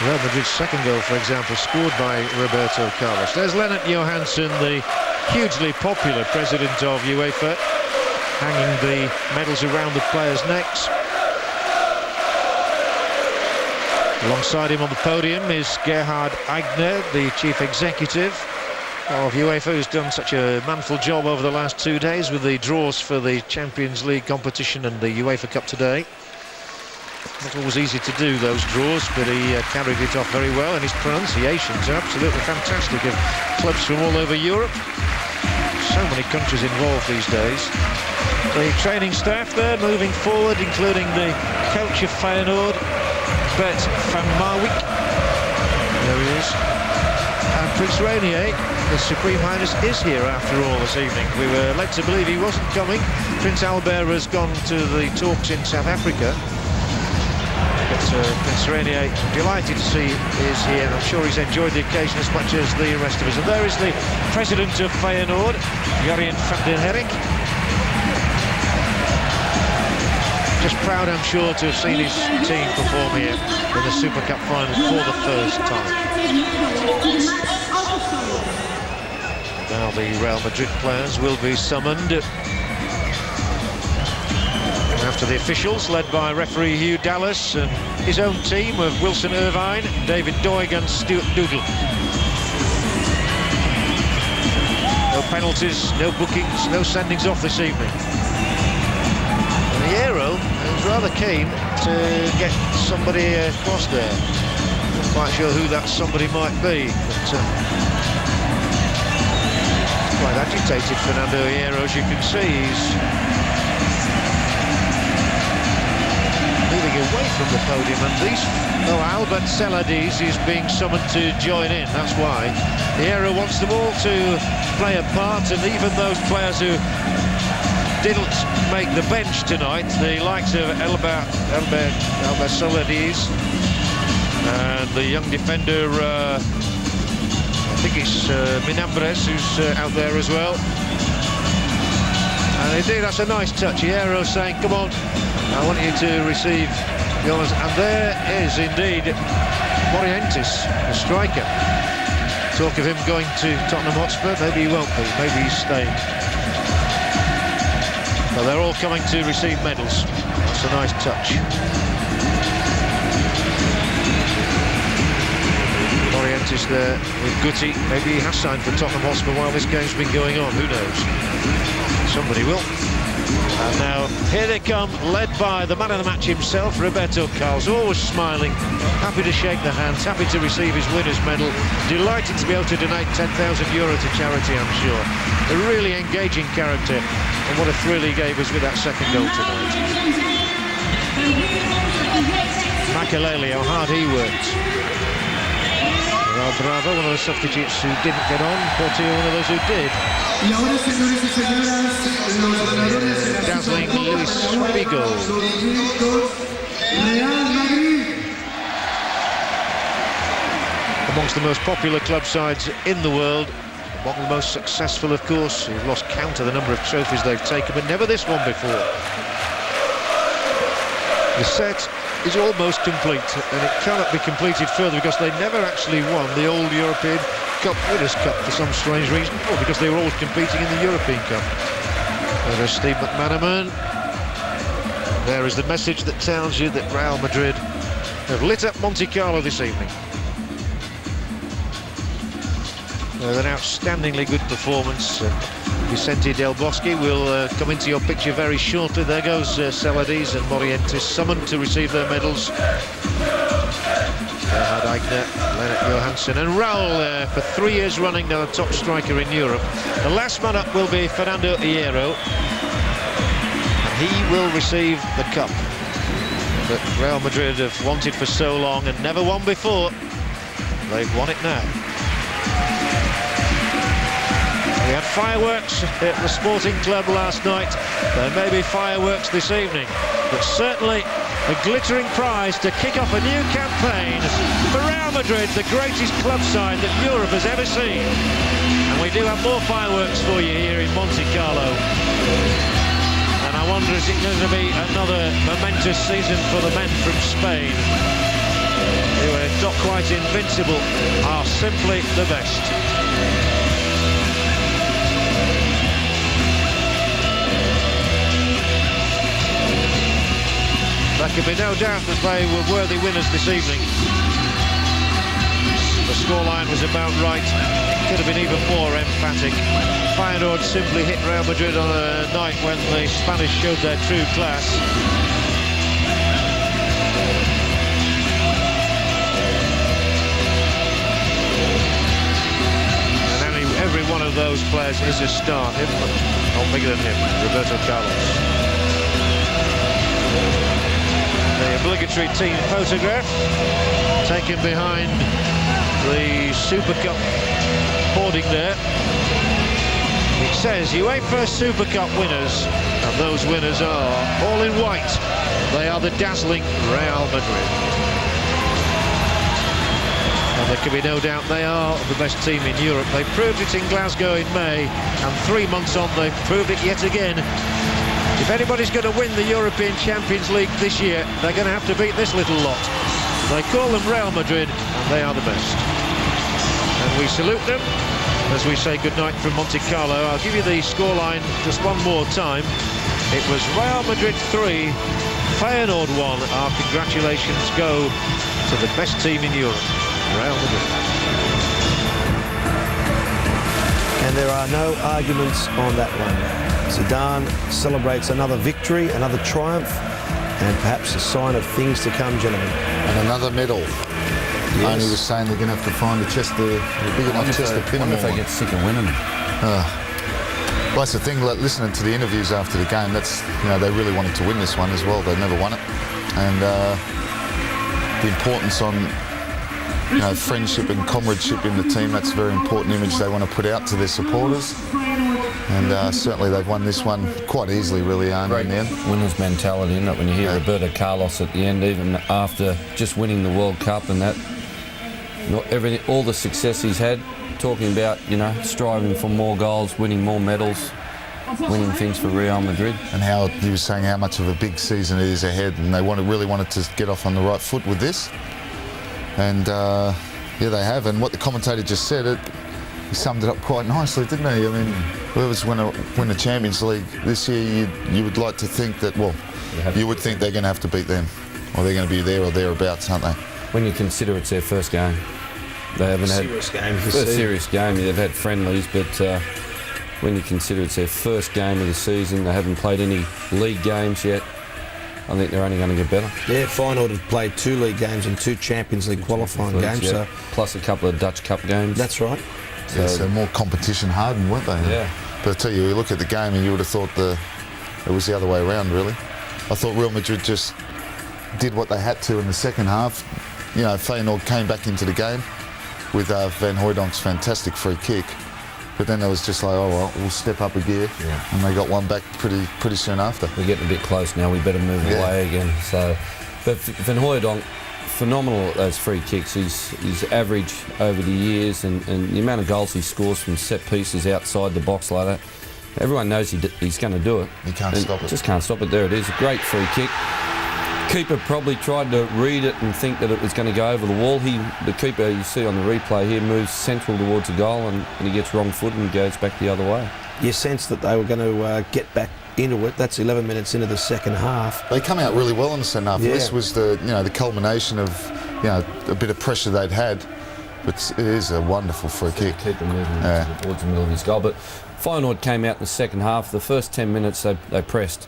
Real Madrid's second goal, for example, scored by Roberto Carlos. There's Lennart Johansson, the hugely popular president of UEFA, hanging the medals around the players' necks. Alongside him on the podium is Gerhard Eigner, the chief executive of UEFA, who's done such a manful job over the last 2 days with the draws for the Champions League competition and the UEFA Cup today. Not always easy to do those draws, but he carried it off very well, and his pronunciations are absolutely fantastic, of clubs from all over Europe. So many countries involved these days. The training staff there moving forward, including the coach of Feyenoord, Bert van Marwijk. There he is. And Prince Rainier, the Supreme Highness, is here after all this evening. We were led to believe he wasn't coming. Prince Albert has gone to the talks in South Africa. But Prince Rainier, delighted to see, is here. I'm sure he's enjoyed the occasion as much as the rest of us. And there is the president of Feyenoord, Jurjen van den Herk. Just proud, I'm sure, to have seen his team perform here in the Super Cup final for the first time. Now the Real Madrid players will be summoned. After the officials, led by referee Hugh Dallas and his own team of Wilson Irvine, David Doig and Stuart Doodle. No penalties, no bookings, no sendings off this evening. And the Aero is rather keen to get somebody across there. Not quite sure who that somebody might be, but quite agitated, Fernando Hierro, as you can see. He's moving away from the podium, and Albert Celades is being summoned to join in. That's why Hierro wants them all to play a part, and even those players who didn't make the bench tonight, the likes of Albert Celades and the young defender, I think it's Minambres, who's out there as well. And indeed, that's a nice touch. Hierro saying, come on, I want you to receive the honours. And there is indeed Morientes, the striker. Talk of him going to Tottenham Hotspur. Maybe he won't be, maybe he's staying. But they're all coming to receive medals. That's a nice touch. Morientes there with Guti. Maybe he has signed for Tottenham Hotspur while this game's been going on. Who knows? Somebody will. And now here they come, led by the man of the match himself, Roberto Carlos, always smiling, happy to shake the hands, happy to receive his winner's medal, delighted to be able to donate €10,000 to charity, I'm sure. A really engaging character, and what a thrill he gave us with that second goal tonight. Makelele, how hard he worked. Well, Bravo, one of the substitutes who didn't get on, Portillo, one of those who did. Dazzling Luis Figo. Amongst the most popular club sides in the world, among the most successful, of course. We've lost count of the number of trophies they've taken, but never this one before. The set is almost complete, and it cannot be completed further because they never actually won the old European Cup Winners' Cup for some strange reason, or because they were always competing in the European Cup. There is Steve McManaman. There is the message that tells you that Real Madrid have lit up Monte Carlo this evening. An outstandingly good performance. Vicente Del Bosque will come into your picture very shortly. There goes Celades and Morientes, summoned to receive their medals. Gerhard Eigner, Lennart Johansson and Raul for 3 years running, now the top striker in Europe. The last man up will be Fernando Hierro. He will receive the cup that Real Madrid have wanted for so long and never won before. They've won it now. We had fireworks at the Sporting Club last night. There may be fireworks this evening, but certainly a glittering prize to kick off a new campaign for Real Madrid, the greatest club side that Europe has ever seen. And we do have more fireworks for you here in Monte Carlo. And I wonder, is it going to be another momentous season for the men from Spain, who are not quite invincible, are simply the best. There can be no doubt that they were worthy winners this evening. The scoreline was about right. It could have been even more emphatic. Feyenoord simply hit Real Madrid on a night when the Spanish showed their true class. And every one of those players is a star. Him, not bigger than him, Roberto Carlos. They obligatory team photograph taken behind the Super Cup hoarding there. It says UEFA Super Cup winners, and those winners are all in white. They are the dazzling Real Madrid. And there can be no doubt they are the best team in Europe. They proved it in Glasgow in May, and 3 months on they've proved it yet again. If anybody's going to win the European Champions League this year, they're going to have to beat this little lot. They call them Real Madrid, and they are the best. And we salute them as we say goodnight from Monte Carlo. I'll give you the scoreline just one more time. It was Real Madrid 3, Feyenoord 1. Our congratulations go to the best team in Europe, Real Madrid. And there are no arguments on that one. Zidane celebrates another victory, another triumph, and perhaps a sign of things to come, gentlemen. And another medal. Yes. Only was saying they're going to have to find a chest, a big enough chest to pin them if they get sick of winning. Well, that's the thing. Like, listening to the interviews after the game, that's, you know, they really wanted to win this one as well. They never won it, and the importance on, you know, friendship and comradeship in the team. That's a very important image they want to put out to their supporters. And certainly they've won this one quite easily, really, in the end. Winners' mentality, isn't it? When you hear Roberto Carlos at the end, even after just winning the World Cup and that, everything, all the success he's had, talking about, you know, striving for more goals, winning more medals, winning things for Real Madrid. And how he was saying how much of a big season it is ahead, and they really wanted to get off on the right foot with this. And yeah, they have. And what the commentator just said, he summed it up quite nicely, didn't he? I mean, whoever's going to win the Champions League this year, you would like to think that, well, you would think they're going to have to beat them, or they're going to be there or thereabouts, aren't they? When you consider it's their first game, they haven't had a serious game. They've had friendlies, but when you consider it's their first game of the season, they haven't played any league games yet. I think they're only going to get better. Yeah, Feyenoord have played 2 league games and 2 Champions League qualifying games. Yeah. So plus a couple of Dutch Cup games. That's right. So, yeah, so more competition hardened, weren't they? Yeah. But I tell you look at the game and you would have thought it was the other way around, really. I thought Real Madrid just did what they had to in the second half. You know, Feyenoord came back into the game with Van Hooijdonk's fantastic free kick. But then it was just like, oh, well, we'll step up a gear. Yeah. And they got one back pretty soon after. We're getting a bit close now. We better move away again. So, but Van Hooijdonk, phenomenal at those free kicks. He's average over the years, and the amount of goals he scores from set pieces outside the box like that. Everyone knows he's going to do it. He can't stop it. Just can't stop it. There it is. A great free kick. Keeper probably tried to read it and think that it was going to go over the wall. The keeper, you see on the replay here, moves central towards the goal, and he gets wrong foot and goes back the other way. You sense that they were going to get back into it. That's 11 minutes into the second half. They come out really well in the second half. Yeah. This was the culmination of a bit of pressure they'd had, but it is a wonderful free kick. Keep them moving towards the middle of his goal. But Feyenoord came out in the second half. The first 10 minutes they pressed.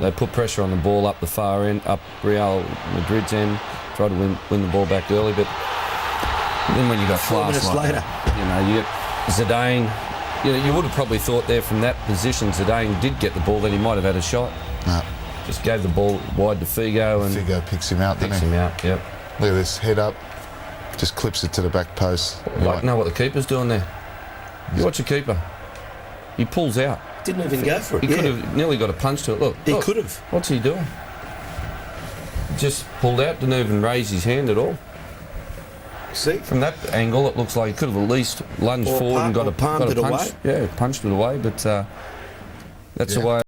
They put pressure on the ball up the far end, up Real Madrid's end, tried to win the ball back early, but then when you got 4 minutes later, you get Zidane. You would have probably thought there from that position Zidane did get the ball, then he might have had a shot. No. Just gave the ball wide to Figo, and Figo picks him out, picks him out. Yep. Look at this, head up, just clips it to the back post. Know what the keeper's doing there. You watch the keeper. He pulls out. Didn't even go for it. He could have nearly got a punch to it. Look, he could have. What's he doing? Just pulled out, didn't even raise his hand at all. See? From that angle, it looks like he could have at least lunged forward and got a punch. Away. Yeah, punched it away, but that's the way.